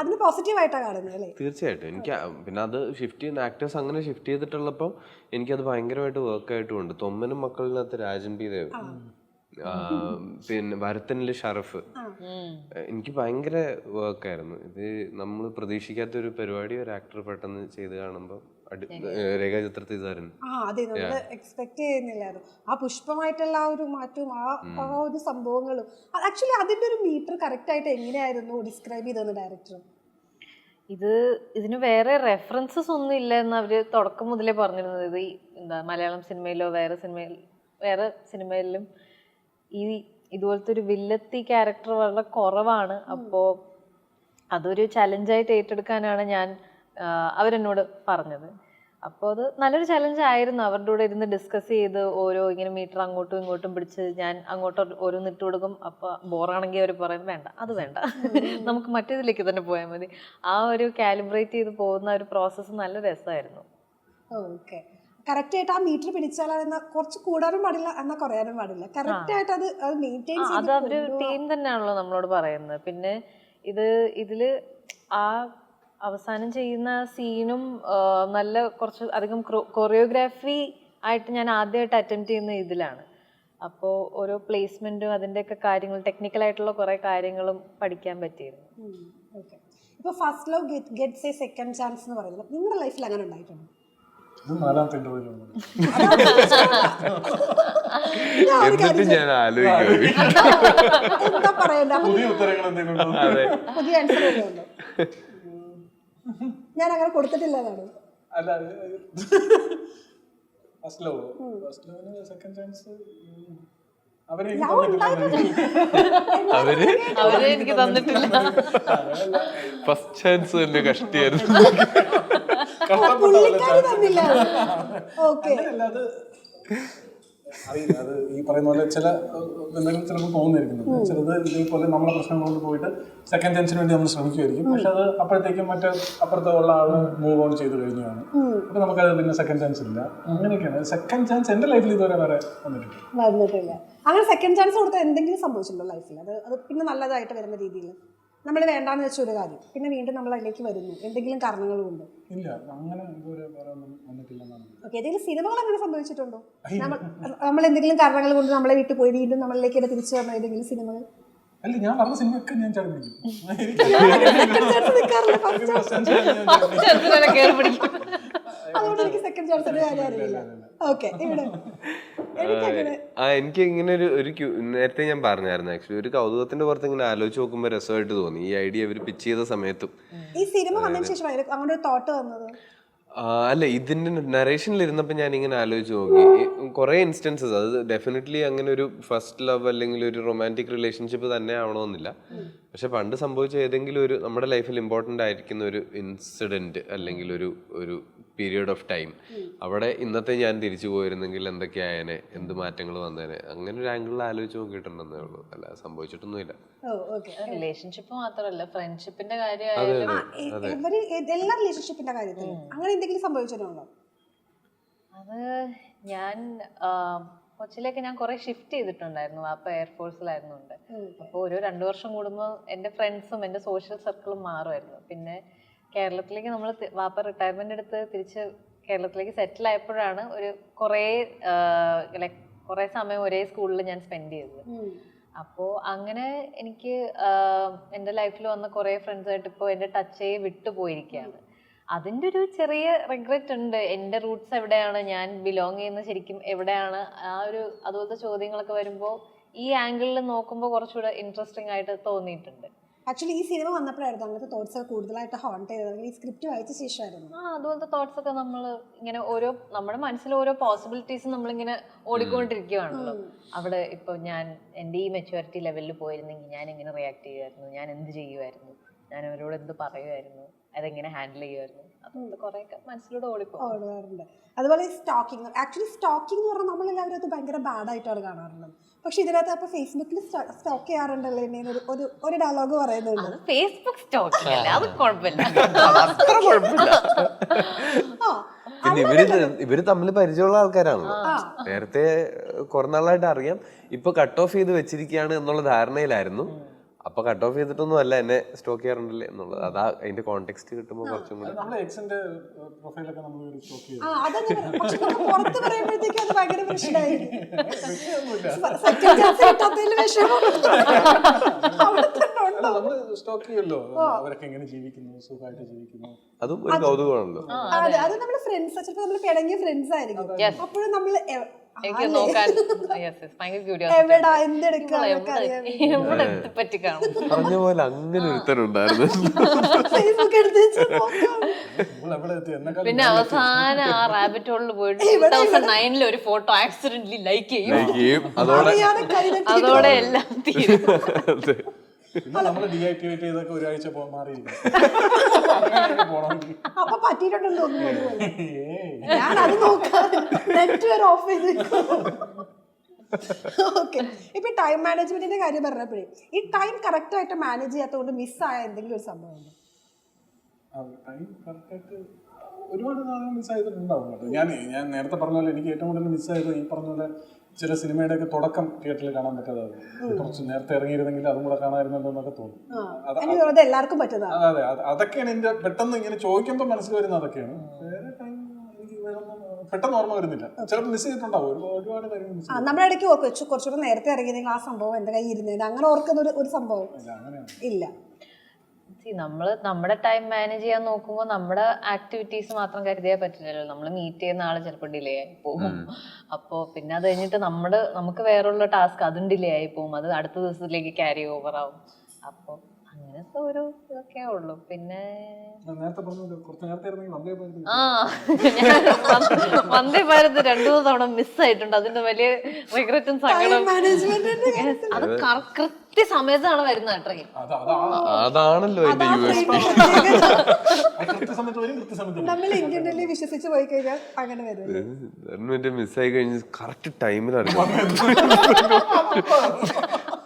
അതിന് പോസിറ്റീവ് ആയിട്ടാണ് കാണുന്നത് അല്ലേ? തീർച്ചയായിട്ടും. എനിക്ക് പിന്നെ അത് ഷിഫ്റ്റ് ചെയ്യുന്ന ആക്ടേഴ്സ് അങ്ങനെ ഷിഫ്റ്റ് ചെയ്തിട്ടുള്ളപ്പോൾ എനിക്കത് ഭയങ്കരമായിട്ട് വർക്കായിട്ടുമുണ്ട്. തൊമ്മനും മക്കളിനകത്ത് രാജൻ പി ദേവ്, പിന്നെ ഭരതനില് ഷറഫ്, എനിക്ക് ഭയങ്കര വർക്കായിരുന്നു. ഇത് നമ്മൾ പ്രതീക്ഷിക്കാത്ത ഒരു പരിപാടി ഒരു ആക്ടർ പെട്ടെന്ന് ചെയ്ത് കാണുമ്പോൾ രേഖാചിത്രത്തിൽ എക്സ്പെക്ട് ചെയ്യുന്നില്ലായിരുന്നു. ആ പുഷ്പമായിട്ടുള്ള ആ ഒരു മാറ്റവും ആ ഒരു സംഭവങ്ങളും ആക്ച്വലി അതിന്റെ ഒരു മീറ്റർ കറക്റ്റ് ആയിട്ട് എങ്ങനെയായിരുന്നു ഡിസ്ക്രൈബ് ചെയ്തത് ഡയറക്ടർ? ഇതിന് വേറെ റെഫറൻസസ് ഒന്നും ഇല്ല എന്ന് അവര് തുടക്കം മുതലേ പറഞ്ഞിരുന്നത്. ഇത് എന്താ മലയാളം സിനിമയിലോ വേറെ സിനിമയിലും ഇതുപോലത്തെ ഒരു വില്ലത്തി ക്യാരക്ടർ വളരെ കുറവാണ്. അപ്പോൾ അതൊരു ചലഞ്ചായിട്ട് ഏറ്റെടുക്കാനാണ് അവരെന്നോട് പറഞ്ഞത്. അപ്പോൾ അത് നല്ലൊരു ചലഞ്ചായിരുന്നു. അവരുടെ കൂടെ ഇരുന്ന് ഡിസ്കസ് ചെയ്ത് ഓരോ ഇങ്ങനെ മീറ്റർ അങ്ങോട്ടും ഇങ്ങോട്ടും പിടിച്ച് ഞാൻ അങ്ങോട്ട് ഓരോന്ന് ഇട്ട് കൊടുക്കും. അപ്പോൾ ബോറാണെങ്കിൽ അവർ പറയും വേണ്ട അത് വേണ്ട നമുക്ക് മറ്റേതിലേക്ക് തന്നെ പോയാൽ മതി. ആ ഒരു കാലിബ്രേറ്റ് ചെയ്ത് പോകുന്ന ഒരു പ്രോസസ്സ് നല്ല രസമായിരുന്നു. ഓക്കെ, കറക്റ്റ് ആയിട്ട് ആ മീറ്റർ പിടിച്ചാൽ കുറച്ച് കൂടാനും പാടില്ല എന്നാൽ കുറയാനും പാടില്ല. കറക്റ്റ് ആയിട്ട് അത് മെയിൻറ്റെയിൻ ചെയ്ത് അത് അവര് ടീം തന്നെയാണല്ലോ നമ്മളോട് പറയുന്നത്. പിന്നെ ഇതില് ആ അവസാനം ചെയ്യുന്ന സീനും നല്ല കുറച്ച് അധികം കൊറിയോഗ്രാഫി ആയിട്ട് ഞാൻ ആദ്യമായിട്ട് അറ്റംപ്റ്റ് ചെയ്യുന്ന ഇതിലാണ്. അപ്പോൾ ഓരോ പ്ലേസ്മെന്റും അതിൻ്റെയൊക്കെ കാര്യങ്ങൾ ടെക്നിക്കലായിട്ടുള്ള കുറേ കാര്യങ്ങളും പഠിക്കാൻ പറ്റിയിരുന്നു. ഇപ്പോൾ first love gets A second chance എന്ന് പറയുന്നത് നിങ്ങളുടെ ലൈഫിൽ അങ്ങനെ ഉണ്ടായിട്ടുണ്ടോ? എന്നിട്ട് ഞാൻ ആലോചിക്കും എന്താ പറയണ്ട, പുതിയ ആൻസർ ഉണ്ടോ? ഞാൻ അങ്ങനെ കൊടുത്തിട്ടില്ല. അവര് എനിക്ക് തന്നിട്ടില്ല. ഫസ്റ്റ് ചാൻസ് തന്നെ കഷ്ടിയായിരുന്നു. അറിയില്ല, അത് ഈ പറയുന്ന പോലെ എന്തെങ്കിലും ചിലപ്പോൾ തോന്നിയിരിക്കുന്നത് ചിലത് ഇതേപോലെ നമ്മളെ പ്രശ്നങ്ങൾ കൊണ്ട് പോയിട്ട് സെക്കൻഡ് ചാൻസിന് വേണ്ടി നമ്മൾ ശ്രമിക്കുമായിരിക്കും. പക്ഷെ അത് അപ്പോഴത്തേക്കും അപ്പുറത്തെ ഉള്ള ആള് മൂവ് ഓൺ ചെയ്ത് കഴിഞ്ഞാണ്. അപ്പൊ നമുക്കത് പിന്നെ സെക്കൻഡ് ചാൻസ് ഇല്ല. അങ്ങനെയൊക്കെയാണ്. സെക്കൻഡ് ചാൻസ് എന്റെ ലൈഫിൽ ഇതുവരെ വരെ വന്നിട്ടില്ല. അങ്ങനെ സെക്കൻഡ് ചാൻസ് കൊടുത്താൽ എന്തെങ്കിലും സംഭവിച്ചിട്ടുണ്ടോ ലൈഫിൽ? അത് പിന്നെ നല്ലതായിട്ട് വരുന്ന രീതിയിൽ നമ്മൾ വേണ്ടാന്ന് വെച്ച ഒരു കാര്യം പിന്നെ വീണ്ടും നമ്മൾ അതിലേക്ക് വരുന്നു എന്തെങ്കിലും കാരണങ്ങൾ കൊണ്ട്? ഇല്ല, അങ്ങനെ ഇതുവരെ വന്നിട്ടില്ല. ഓക്കെ, ഏതെങ്കിലും സിനിമകൾ അങ്ങനെ സംഭവിച്ചിട്ടുണ്ടോ? നമ്മൾ എന്തെങ്കിലും കാരണങ്ങൾ കൊണ്ട് നമ്മളെ വിട്ടു പോയി വീണ്ടും നമ്മളിലേക്ക് തിരിച്ചു വന്ന ഏതെങ്കിലും സിനിമകൾ? അല്ല, ഞാൻ പറഞ്ഞ സിനിമയൊക്കെ ഞാൻ ചാടി പിടിക്കും. അതുകൊണ്ട് എനിക്ക് സെക്കൻഡ് ചാൻസിന്റെ കാര്യം അറിയില്ല. ഓക്കെ, എനിക്ക് ഇങ്ങനെ ഒരു നേരത്തെ ഞാൻ പറഞ്ഞായിരുന്നു ആക്ച്വലി ഒരു കൗതുകത്തിന്റെ പുറത്ത് ഇങ്ങനെ ആലോചിച്ച് നോക്കുമ്പോൾ രസമായിട്ട് തോന്നി ഈ ഐഡിയ അവർ പിച്ച് ചെയ്ത സമയത്തും. ഈ സിനിമ വന്നതിന് ശേഷം അങ്ങനെ ഒരു തോട്ട് വന്നത് അല്ല, ഇതിന്റെ നറേഷനിൽ ഇരുന്നപ്പോൾ ഞാൻ ഇങ്ങനെ ആലോചിച്ച് നോക്കി, കുറെ ഇൻസ്റ്റൻസസ്, അത് ഡെഫിനറ്റ്ലി അങ്ങനെ ഒരു ഫസ്റ്റ് ലവ് അല്ലെങ്കിൽ ഒരു റൊമാൻറ്റിക് റിലേഷൻഷിപ്പ് തന്നെ ആവണമെന്നില്ല. പക്ഷെ പണ്ട് സംഭവിച്ച ഏതെങ്കിലും ഒരു നമ്മുടെ ലൈഫിൽ ഇമ്പോർട്ടൻ്റ് ആയിരിക്കുന്ന ഒരു ഇൻസിഡന്റ് അല്ലെങ്കിൽ ഒരു പീരിയഡ് ഓഫ് ടൈം, അവിടെ ഇന്നത്തെ ഞാൻ തിരിച്ചു പോയിരുന്നെങ്കിൽ എന്തൊക്കെയായേനെ, എന്ത് മാറ്റങ്ങൾ വന്നേനെ, അങ്ങനെ ഒരു ആംഗിളിൽ ആലോചിച്ച് നോക്കിയിട്ടുണ്ടെന്നേ ഉള്ളൂ. അല്ല, സംഭവിച്ചിട്ടൊന്നുമില്ല. റിലേഷൻഷിപ്പ് മാത്രമല്ല, ഫ്രണ്ട്ഷിപ്പിന്റെ കാര്യമായാലും എല്ലാ റിലേഷൻഷിപ്പിന്റെ കാര്യത്തിൽ അങ്ങനെ എന്തെങ്കിലും സംഭവിച്ചിട്ടുണ്ടോ? അത് ഞാൻ കൊച്ചിലേക്ക് ഞാൻ കുറെ ഷിഫ്റ്റ് ചെയ്തിട്ടുണ്ടായിരുന്നു. വാപ്പ എയർഫോഴ്സിലായിരുന്നുണ്ട്. അപ്പോൾ ഒരു 2 വർഷം കൂടുമ്പോൾ എൻ്റെ ഫ്രണ്ട്സും എൻ്റെ സോഷ്യൽ സർക്കിളും മാറുമായിരുന്നു. പിന്നെ കേരളത്തിലേക്ക് നമ്മൾ വാപ്പ റിട്ടയർമെന്റ് എടുത്ത് തിരിച്ച് കേരളത്തിലേക്ക് സെറ്റിൽ ആയപ്പോഴാണ് ഒരു കുറേ സമയം ഒരേ സ്കൂളിൽ ഞാൻ സ്പെൻഡ് ചെയ്തത്. അപ്പോൾ അങ്ങനെ എനിക്ക് എൻ്റെ ലൈഫിൽ വന്ന കുറേ ഫ്രണ്ട്സായിട്ട് ഇപ്പോൾ എൻ്റെ ടച്ചേ വിട്ടുപോയിരിക്കുകയാണ്. അതിൻ്റെ ഒരു ചെറിയ റിഗ്രറ്റ് ഉണ്ട്. എൻ്റെ റൂട്ട്സ് എവിടെയാണ്, ഞാൻ ബിലോങ് ചെയ്യുന്നത് ശരിക്കും എവിടെയാണ്, അതുപോലത്തെ ചോദ്യങ്ങളൊക്കെ വരുമ്പോൾ ഈ ആംഗിളിൽ നോക്കുമ്പോൾ കുറച്ചുകൂടെ ഇൻട്രസ്റ്റിംഗ് ആയിട്ട് തോന്നിയിട്ടുണ്ട്. ആക്ച്വലി ഈ സിനിമ വന്നപ്പോഴായിരുന്നു അങ്ങനത്തെ തോട്ട്സ് കൂടുതലായിട്ട് ഹോണ്ട് ചെയ്തത്, ഈ സ്ക്രിപ്റ്റ് വായിച്ച ശേഷമായിരുന്നു. അതുപോലത്തെ തോട്ട്സ് ഒക്കെ നമ്മൾ ഇങ്ങനെ നമ്മുടെ മനസ്സിൽ ഓരോ പോസിബിലിറ്റീസ് നമ്മളിങ്ങനെ ഓടിക്കൊണ്ടിരിക്കുകയാണല്ലോ. അവിടെ ഇപ്പോൾ ഞാൻ എൻ്റെ ഈ മെച്യൂരിറ്റി ലെവലിൽ പോയിരുന്നെങ്കിൽ ഞാൻ എങ്ങനെ റിയാക്ട് ചെയ്യുമായിരുന്നു, ഞാൻ എന്ത് ചെയ്യുമായിരുന്നു, ഞാൻ അവരോട് എന്ത് പറയുമായിരുന്നു, അതെങ്ങനെ ഹാൻഡിൽ ചെയ്യുമായിരുന്നു, അതുകൊണ്ട് കുറേയൊക്കെ മനസ്സിലൂടെ ഓടിപ്പോകാറുണ്ട്. അതുപോലെ സ്talking, ആക്ച്വലി സ്talking എന്ന് പറഞ്ഞാൽ നമ്മളെല്ലാവരും അത് ഭയങ്കര ബാഡായിട്ടാണ് കാണാറുള്ളത്. പക്ഷെ ഇതിനകത്ത് അപ്പോൾ ഫേസ്ബുക്കിൽ സ്റ്റോക്ക് ചെയ്യാറുണ്ടല്ലോ എന്നെ ഒരു ഡയലോഗ് പറയുന്നുണ്ട്. ഫേസ്ബുക്ക് സ്റ്റോക്കിംഗ് അല്ല, അത് കുഴപ്പമില്ല. പിന്നെ ഇവര് തമ്മിൽ പരിചയമുള്ള ആൾക്കാരാണല്ലോ, നേരത്തെ കുറെ നാളായിട്ട് അറിയാം. ഇപ്പൊ കട്ട് ഓഫ് ചെയ്ത് വെച്ചിരിക്കുകയാണ് എന്നുള്ള ധാരണയിലായിരുന്നു. അപ്പൊ കട്ട് ഓഫ് ചെയ്തിട്ടൊന്നും അല്ല എന്നെ സ്റ്റോക്ക് ചെയ്യാറുണ്ടല്ലേ എന്നുള്ളത്. അതാ അതിന്റെ കോണ്ടെക്സ്റ്റ് കിട്ടുമ്പോൾ കുറച്ചും കൂടി അതും ഒരു കൗതുകമാണല്ലോ. അത് നമ്മുടെ ഫ്രണ്ട്സ്, ചിലപ്പോൾ നമ്മൾ പിണങ്ങിയ ഫ്രണ്ട്സ് ആയിരിക്കും. അപ്പോഴും നമ്മൾ എവിടാ എന്തെടുക്കുക പറഞ്ഞ പോലെ അങ്ങനെ ഒരുത്തനുണ്ടായിരുന്നു. പിന്നെ അവസാനം ആ റാബിറ്റ് ഹോളിൽ പോയിട്ട് 2009 ഒരു ഫോട്ടോ ആക്സിഡന്റലി ലൈക്ക് ചെയ്യും. അതോടെ എല്ലാം തീരും. നമ്മള് ഡീആക്ടിവേറ്റ് ചെയ്തൊക്കെ ഒരാഴ്ച മാറിയിരിക്കും. അപ്പൊ പറ്റിയിട്ടുണ്ടെന്ന് തോന്നുന്നു. ഞാൻ അത് നോക്കാം, നെറ്റ് വരെ ഓഫ് ചെയ്ത്. ഓക്കെ, ഇപ്പൊ ടൈം മാനേജ്മെന്റിന്റെ കാര്യം പറഞ്ഞപ്പോഴേ, ഈ ടൈം കറക്റ്റ് ആയിട്ട് മാനേജ് ചെയ്യാത്തതുകൊണ്ട് മിസ്സായ എന്തെങ്കിലും ഒരു സംഭവം ഉണ്ടോ? ടൈം കറക്റ്റായിട്ട് ഒരുപാട് മിസ്സായിട്ടുണ്ടാവും കേട്ടോ. ഞാൻ നേരത്തെ പറഞ്ഞ പോലെ എനിക്ക് ഏറ്റവും കൂടുതൽ മിസ്സായത് ഈ പറഞ്ഞ പോലെ ചില സിനിമയുടെ ഒക്കെ തുടക്കം തിയേറ്ററിൽ കാണാൻ പറ്റാതെ കുറച്ച് നേരത്തെ ഇറങ്ങിയിരുന്നെങ്കിൽ അതും കൂടെ കാണാമായിരുന്നല്ലോ എന്നൊക്കെ തോന്നും. എല്ലാവർക്കും പറ്റുന്നതാണ്. അതെ, അതൊക്കെയാണ് എന്റെ പെട്ടെന്ന് ഇങ്ങനെ ചോദിക്കുമ്പോൾ മനസ്സിൽ വരുന്ന അതൊക്കെയാണ്. വേറെ ടൈം എനിക്ക് പെട്ടെന്ന് ഓർമ്മ വരുന്നില്ല. ചിലപ്പോൾ മിസ് ചെയ്തിട്ടുണ്ടാവും ഒരുപാട് കാര്യങ്ങൾ. നമ്മുടെ ഇടയ്ക്ക് ഓർക്കും കുറച്ചുകൂടെ നേരത്തെ ഇറങ്ങിയെങ്കിൽ ആ സംഭവം എന്റെ കയ്യിൽ ഇരുന്നത്, അങ്ങനെ ഓർക്കുന്ന ഒരു സംഭവം ഇല്ല. നമ്മുടെ ടൈം മാനേജ് ചെയ്യാൻ നോക്കുമ്പോൾ നമ്മുടെ ആക്ടിവിറ്റീസ് മാത്രം കരുതിയാൽ പറ്റില്ലല്ലോ. നമ്മൾ മീറ്റ് ചെയ്യുന്ന ആള് ചിലപ്പോൾ ഡിലേ ആയി പോകും. അപ്പോൾ പിന്നെ അത് കഴിഞ്ഞിട്ട് നമുക്ക് വേറെയുള്ള ടാസ്ക് അതും ഡിലേ ആയി പോകും. അത് അടുത്ത ദിവസത്തിലേക്ക് ക്യാരി ഓവർ ആവും. അപ്പോൾ അങ്ങനത്തെ ഒരു ഇതൊക്കെ ഉള്ളു. പിന്നെ വന്ദേ ഭാരത് 2-3 തവണ മിസ്സായിട്ടുണ്ട്. അതിന്റെ വലിയ റിഗ്രറ്റും സങ്കടം. അത് കൃത്യസമയത്താണ് വരുന്നത് ട്രെയിൻ. അതാണല്ലോ എന്റെ USP. നമ്മൾ ഇന്ത്യനിൽ വിശ്വസിച്ച് പോയി കഴിഞ്ഞാൽ അങ്ങനെ വരും. മിസ്സായി കഴിഞ്ഞ് കറക്റ്റ് ടൈമിലാണ്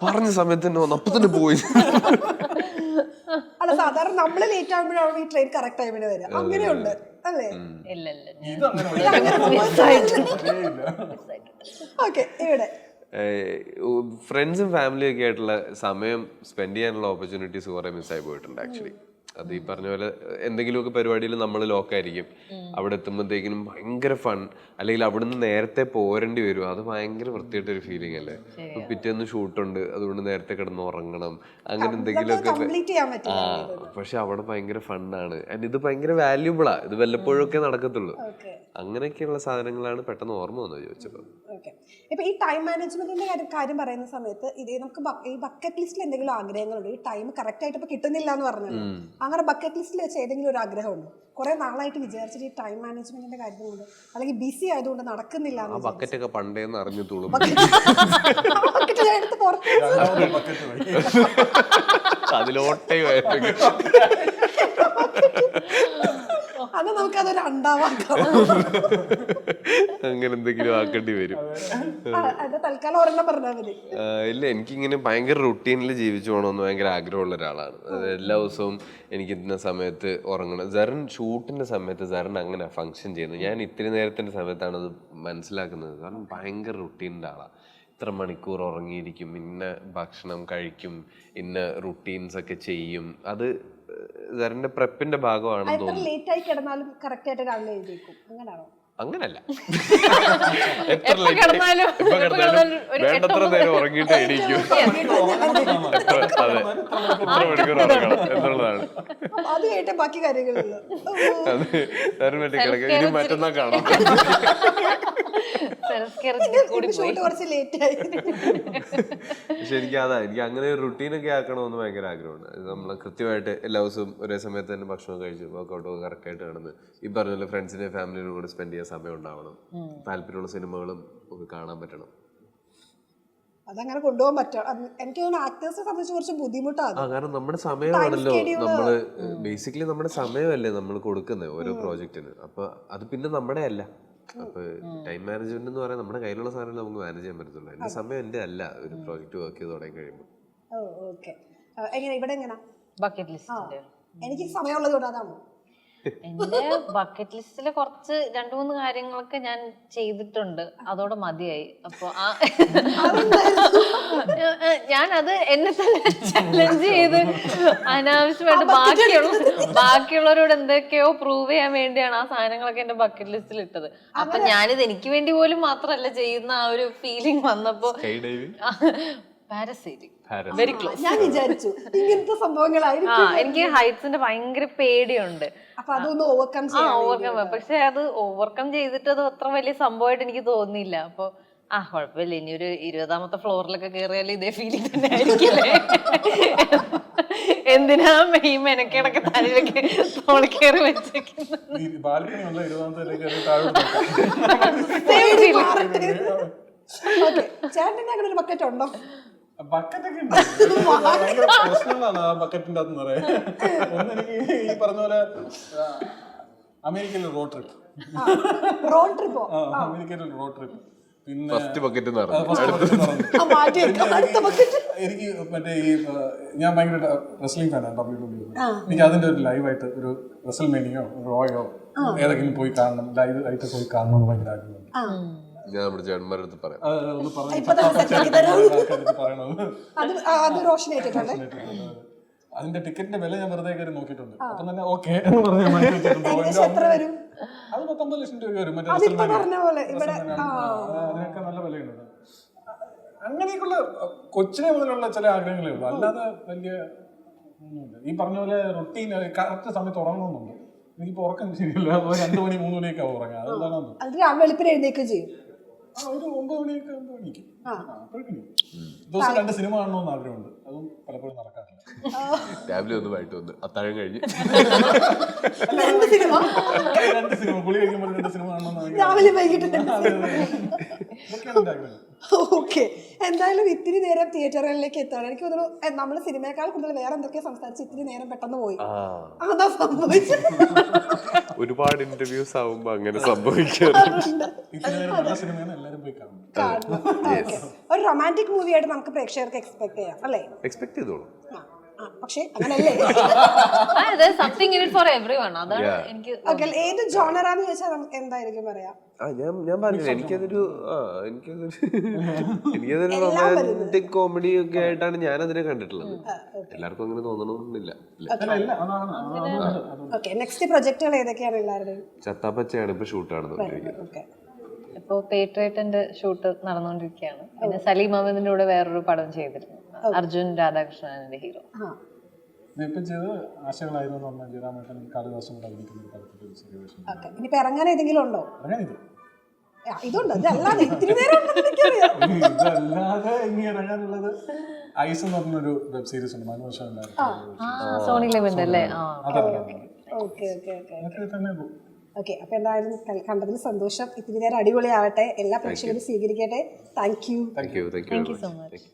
പറഞ്ഞ സമയത്ത് തന്നെ വന്നു, അപ്പൊ തന്നെ പോയി. അല്ല, സാധാരണ നമ്മള് ലേറ്റ് ആകുമ്പോഴാണ് ഈ ട്രെയിൻ കറക്റ്റ് ടൈമിന് വരിക. അങ്ങനെയുണ്ട് അല്ലേ? ഓക്കെ, ഇവിടെ ഫ്രണ്ട്സും ഫാമിലിയും ഒക്കെ ആയിട്ടുള്ള സമയം സ്പെൻഡ് ചെയ്യാനുള്ള ഓപ്പർച്യൂണിറ്റീസ് കുറെ മിസ്സായി പോയിട്ടുണ്ട് ആക്ച്വലി. അത് ഈ പറഞ്ഞ പോലെ എന്തെങ്കിലുമൊക്കെ പരിപാടിയിൽ നമ്മൾ ലോക്കായിരിക്കും. അവിടെ എത്തുമ്പോഴത്തേക്കിനും ഭയങ്കര ഫൺ, അല്ലെങ്കിൽ അവിടുന്ന് നേരത്തെ പോരേണ്ടി വരും. അത് ഭയങ്കര വൃത്തിയായിട്ടൊരു ഫീലിംഗ് അല്ലേ. പിറ്റേന്ന് ഷൂട്ടുണ്ട്, അതുകൊണ്ട് നേരത്തെ കിടന്ന് ഉറങ്ങണം, അങ്ങനെ എന്തെങ്കിലുമൊക്കെ. പക്ഷെ അവിടെ ഭയങ്കര ഫണ്ണാണ്. ആൻഡ് ഇത് ഭയങ്കര വാല്യൂബിളാ. ഇത് വല്ലപ്പോഴൊക്കെ നടക്കത്തുള്ളൂ. അങ്ങനെയൊക്കെയുള്ള സാധനങ്ങളാണ് പെട്ടെന്ന് ഓർമ്മ വന്നത് ചോദിച്ചപ്പോൾ. ഇപ്പൊ ഈ ടൈം മാനേജ്മെന്റിന്റെ കാര്യം പറയുന്ന സമയത്ത് ഇത് നമുക്ക് ഈ ബക്കറ്റ് ലിസ്റ്റിൽ എന്തെങ്കിലും ആഗ്രഹങ്ങളുണ്ട്, ഈ ടൈം കറക്റ്റ് ആയിട്ട് ഇപ്പൊ കിട്ടുന്നില്ല എന്ന് പറഞ്ഞല്ലോ, അങ്ങനെ ബക്കറ്റ് ലിസ്റ്റിൽ വെച്ച് ഏതെങ്കിലും ഒരു ആഗ്രഹമുണ്ടോ? കുറെ നാളായിട്ട് വിചാരിച്ചിട്ട് ഈ ടൈം മാനേജ്മെന്റിന്റെ കാര്യങ്ങളുണ്ട്, അല്ലെങ്കിൽ ബിസി ആയതുകൊണ്ട് നടക്കുന്നില്ല ആ ബക്കറ്റൊക്കെ പണ്ടേന്ന് അറിഞ്ഞു തുളും എടുത്ത് പുറത്ത് അതിലോട്ടേ അത് നമുക്കതൊരു അണ്ടാവാക്കാം. അങ്ങനെ എന്തെങ്കിലും ആക്കേണ്ടി വരും. അത് തൽക്കാലം ഒരെണ്ണം പറഞ്ഞാൽ മതി. ഇല്ല, എനിക്കിങ്ങനെ ഭയങ്കര റുട്ടീനിൽ ജീവിച്ചു പോകണമെന്ന് ഭയങ്കര ആഗ്രഹമുള്ള ഒരാളാണ്. എല്ലാ ദിവസവും എനിക്ക് ഇന്ന സമയത്ത് ഉറങ്ങണം. സെറിൻ ഷൂട്ടിന്റെ സമയത്ത് സെറിൻ അങ്ങനെ ഫങ്ഷൻ ചെയ്യുന്നത്. ഞാൻ ഇത്തിരി നേരത്തിന്റെ സമയത്താണ് അത് മനസ്സിലാക്കുന്നത്. കാരണം ഭയങ്കര റുട്ടീനിന്റെ ആളാണ്. ഇത്ര മണിക്കൂർ ഉറങ്ങിയിരിക്കും, ഇന്ന ഭക്ഷണം കഴിക്കും, ഇന്ന റുട്ടീൻസ് ഒക്കെ ചെയ്യും. അത് സെറിന്റെ പ്രപ്പിന്റെ ഭാഗമാണെന്ന് തോന്നുന്നു. ലേറ്റ് ആയി കിടന്നാലും കറക്റ്റ് ആയിട്ട് കാലിൽ എഴുതിയേക്കും, അങ്ങനെയാണോ? അങ്ങനല്ല, വേണ്ടത്ര നേരം ഉറങ്ങിയിട്ട് എണീക്കും. അതെ, ഇത്ര മണിക്കൂർ ഉറങ്ങണം എന്നുള്ളതാണ്. അത് കേട്ട ബാക്കി കാര്യങ്ങളില്ല. ഇനി മറ്റന്നാ കാണാം. കുറച്ച് ലേറ്റ് ആയി. പക്ഷെ എനിക്ക് അങ്ങനെ ഒരു റുട്ടീനൊക്കെ ആക്കണമെന്ന് ഭയങ്കര ആഗ്രഹമുണ്ട്. നമ്മൾ കൃത്യമായിട്ട് എല്ലാ ദിവസവും ഒരേ സമയത്ത് തന്നെ ഭക്ഷണം കഴിച്ച് വർക്കൗട്ട് കറക്റ്റ് ആയിട്ട് നടന്ന് ഈ പറഞ്ഞ പോലെ ഫ്രണ്ട്സിനെ ഫാമിലിയുടെ കൂടെ സ്പെൻഡ് ചെയ്യാൻ സമയം ഉണ്ടാവണം. താല്പര്യമുള്ള സിനിമകളും ഒക്കെ കാണാൻ പറ്റണം. അതങ്ങനെ കൊണ്ടുപോകാൻ പറ്റും. എനിക്ക് തോന്നുന്നു ആക്ടേഴ്സിനെ സംബന്ധിച്ച് കുറച്ച് ബുദ്ധിമുട്ടാണ്. കാരണം നമ്മുടെ സമയമാണല്ലോ, നമ്മള് ബേസിക്കലി നമ്മുടെ സമയമല്ലേ നമ്മൾ കൊടുക്കുന്നത് ഓരോ പ്രോജക്റ്റിന്. അപ്പൊ അത് പിന്നെ നമ്മുടെ അല്ല. അപ്പൊ ടൈം മാനേജ്മെന്റ് എന്ന് പറയാൻ നമ്മുടെ കയ്യിലുള്ള സാധനം നമുക്ക് മാനേജ് ചെയ്യാൻ പറ്റത്തുള്ളൂ. എന്റെ സമയം എന്റെ അല്ല ഒരു പ്രോജക്റ്റ് വർക്ക് ചെയ്ത് തുടങ്ങി കഴിയുമ്പോൾ. എനിക്ക് സമയമുള്ളത് കൊണ്ട് അതാണ്. എന്റെ ബക്കറ്റ് ലിസ്റ്റില് കുറച്ച് 2-3 കാര്യങ്ങളൊക്കെ ഞാൻ ചെയ്തിട്ടുണ്ട്, അതോടെ മതിയായി. അപ്പൊ ഞാൻ അത് എന്നെ തന്നെ ചലഞ്ച് ചെയ്ത് അനാവശ്യമായിട്ട് ബാക്കിയുള്ളവരോട് എന്തൊക്കെയോ പ്രൂവ് ചെയ്യാൻ വേണ്ടിയാണ് ആ സാധനങ്ങളൊക്കെ എന്റെ ബക്കറ്റ് ലിസ്റ്റിൽ ഇട്ടത്. അപ്പൊ ഞാനിത് എനിക്ക് വേണ്ടി പോലും മാത്രല്ല ചെയ്യുന്ന ആ ഒരു ഫീലിംഗ് വന്നപ്പോ പാരസൈലിംഗ് വെരി ക്ലോസ്. ഞാൻ വിചാരിച്ചു ഇങ്ങനത്തെ സംഭവങ്ങളായിരിക്കും. എനിക്ക് ഹൈറ്റ്സിന്റെ ഭയങ്കര പേടിയുണ്ട്. അപ്പൊ അതൊന്ന് ഓവർകം ചെയ്യാം. പക്ഷെ അത് ഓവർകം ചെയ്തിട്ട് അത് അത്ര വലിയ സംഭവമായിട്ട് എനിക്ക് തോന്നിയില്ല. അപ്പൊ കുഴപ്പമില്ല, ഇനി ഒരു 20ാമത്തെ ഫ്ലോറിലൊക്കെ കയറിയാൽ ഇതേ ഫീലിംഗ് തന്നെ ആയിരിക്കില്ലേ. എന്തിനാ ഈ മെനക്കേടൊക്കെ തലയിലൊക്കെ തോളി കയറി വെച്ചേക്കുന്നത്. ചേട്ടന് അങ്ങനെ ഒരു ബക്കറ്റ് ഉണ്ടോ? ബക്കറ്റൊക്കെ ഉണ്ട്. പ്രശ്നങ്ങളാണ് ആ ബക്കറ്റിന്റെ അകത്ത് പറയാൻ. ഒന്ന് എനിക്ക് ഈ പറഞ്ഞ പോലെ അമേരിക്കയിലെ റോഡ് ട്രിപ്പ്. അമേരിക്കയിലെ റോഡ് ട്രിപ്പ്. പിന്നെ എനിക്ക് മറ്റേ ഈ ഞാൻ ഭയങ്കര റെസ്ലിംഗ് ഫാനാണ്. എനിക്ക് അതിന്റെ ഒരു ലൈവായിട്ട് ഒരു റെസൽമേനിയോ റോയോ ഏതെങ്കിലും പോയി കാണണം, ലൈവ് ആയിട്ട് പോയി കാണണം എന്ന് ഭയങ്കര ആഗ്രഹമുണ്ട്. ഞാൻ നമ്മുടെ ചേട്ടന്മാരടുത്ത് പറയാം. അതിന്റെ ടിക്കറ്റിന്റെ വില ഞാൻ വെറുതെ കയറി നോക്കിയിട്ടുണ്ട്. അപ്പൊ തന്നെ ഓക്കെ അത് 19 ലക്ഷം രൂപ വരും. മറ്റേ അതിനൊക്കെ നല്ല വിലയുണ്ട്. അങ്ങനെയൊക്കെയുള്ള കൊച്ചിനെ മുതലുള്ള ചില ആഗ്രഹങ്ങളേ ഉള്ളൂ, അല്ലാതെ വലിയ ഒന്നുമില്ല. ഈ പറഞ്ഞ പോലെ റൊട്ടീൻ കറക്റ്റ് സമയത്ത് ഉറങ്ങണമെന്നുണ്ട്. എനിക്കിപ്പോ ഉറക്കം ശരിയല്ല. 2 മണി 3 മണിയൊക്കെ ഉറങ്ങാം. അതെന്താണ് വെളുപ്പിന് എഴുന്നേൽക്കുകയും ചെയ്യും. ഒരു 9 മണിയൊക്കെ ആകുമ്പോൾ എണീക്കും. ദിവസം 2 സിനിമ കാണണമെന്ന് ആഗ്രഹമുണ്ട്. അതും പലപ്പോഴും നടക്കാറില്ല. രാവിലെ ഒന്ന് വൈകിട്ട് ഒന്ന് അത്താഴം കഴിഞ്ഞ് 2 സിനിമ കുളി കഴിക്കുമ്പോൾ 2 സിനിമ കാണണമെന്ന് രാവിലെ വൈകിട്ട്. ഇതൊക്കെയാണ് എന്റെ ആഗ്രഹം. ഓക്കെ, എന്തായാലും ഇത്തിരി നേരം തിയേറ്ററുകളിലേക്ക് എത്താണ്. എനിക്ക് തോന്നുന്നു നമ്മൾ സിനിമയേക്കാൾ കൂടുതൽ വേറെ എന്തൊക്കെയോ സംസാരിച്ച് ഇത്തിരി നേരം പെട്ടെന്ന് പോയി. അതാ സംഭവിച്ചത്. ഒരുപാട് ഇന്റർവ്യൂസ് ആവുമ്പോ അങ്ങനെ സംഭവിക്കാറുണ്ട്. ഒരു റൊമാൻറ്റിക് മൂവി ആയിട്ട് നമുക്ക് പ്രേക്ഷകർക്ക് എക്സ്പെക്ട് ചെയ്യാം അല്ലേ? എക്സ്പെക്ട് ചെയ്തോളൂ. പക്ഷേ അങ്ങനല്ലേ? ഏത് ജോണറാന്ന് ചോദിച്ചാൽ നമുക്ക് എന്തായിരിക്കും പറയാ? ഞാൻ പറഞ്ഞില്ല, എനിക്കതൊരു റൊമാൻറ്റിക് കോമഡി ഒക്കെ ആയിട്ടാണ് ഞാൻ അതിനെ കണ്ടിട്ടുള്ളത്. എല്ലാവർക്കും അങ്ങനെ തോന്നണമെന്നില്ല. നെക്സ്റ്റ് പ്രൊജക്ടുകൾ ഏതൊക്കെയാണ് എല്ലാവരുടെയും? ചത്താപ്പച്ചയാണ് ഇപ്പൊ ഷൂട്ട് നടന്നുകൊണ്ടിരിക്കുന്നത്. ഇപ്പൊ പേട്രേറ്റന്റെ ഷൂട്ട് നടന്നുകൊണ്ടിരിക്കുകയാണ്. പിന്നെ സലീം അഹമ്മദിന്റെ കൂടെ വേറൊരു പടം ചെയ്തിരുന്നു, അർജുൻ രാധാകൃഷ്ണന്റെ ഹീറോ. ഇനിയിപ്പോ ഇറങ്ങാൻ ഏതെങ്കിലും ഉണ്ടോ? ഇതുണ്ട്, ഇതല്ലാതെ ഇനി ഇറങ്ങാനുള്ളത് ഐസ് എന്ന് പറഞ്ഞൊരു വെബ് സീരീസ് ഉണ്ട് മനുവർഷം ഉണ്ടായിരുന്നു. സോണി ലിവിന്റെ അല്ലേ? അതറിയാം. ഓക്കെ ഓക്കെ ഓക്കെ അതൊക്കെ തന്നെ ഓക്കെ. അപ്പൊ എന്തായാലും കണ്ടതിൽ സന്തോഷം. ഇത്തിരി നേരം അടിപൊളിയാവട്ടെ. എല്ലാ പ്രേക്ഷകരും സ്വീകരിക്കട്ടെ. Thank you. Thank you thank you so much.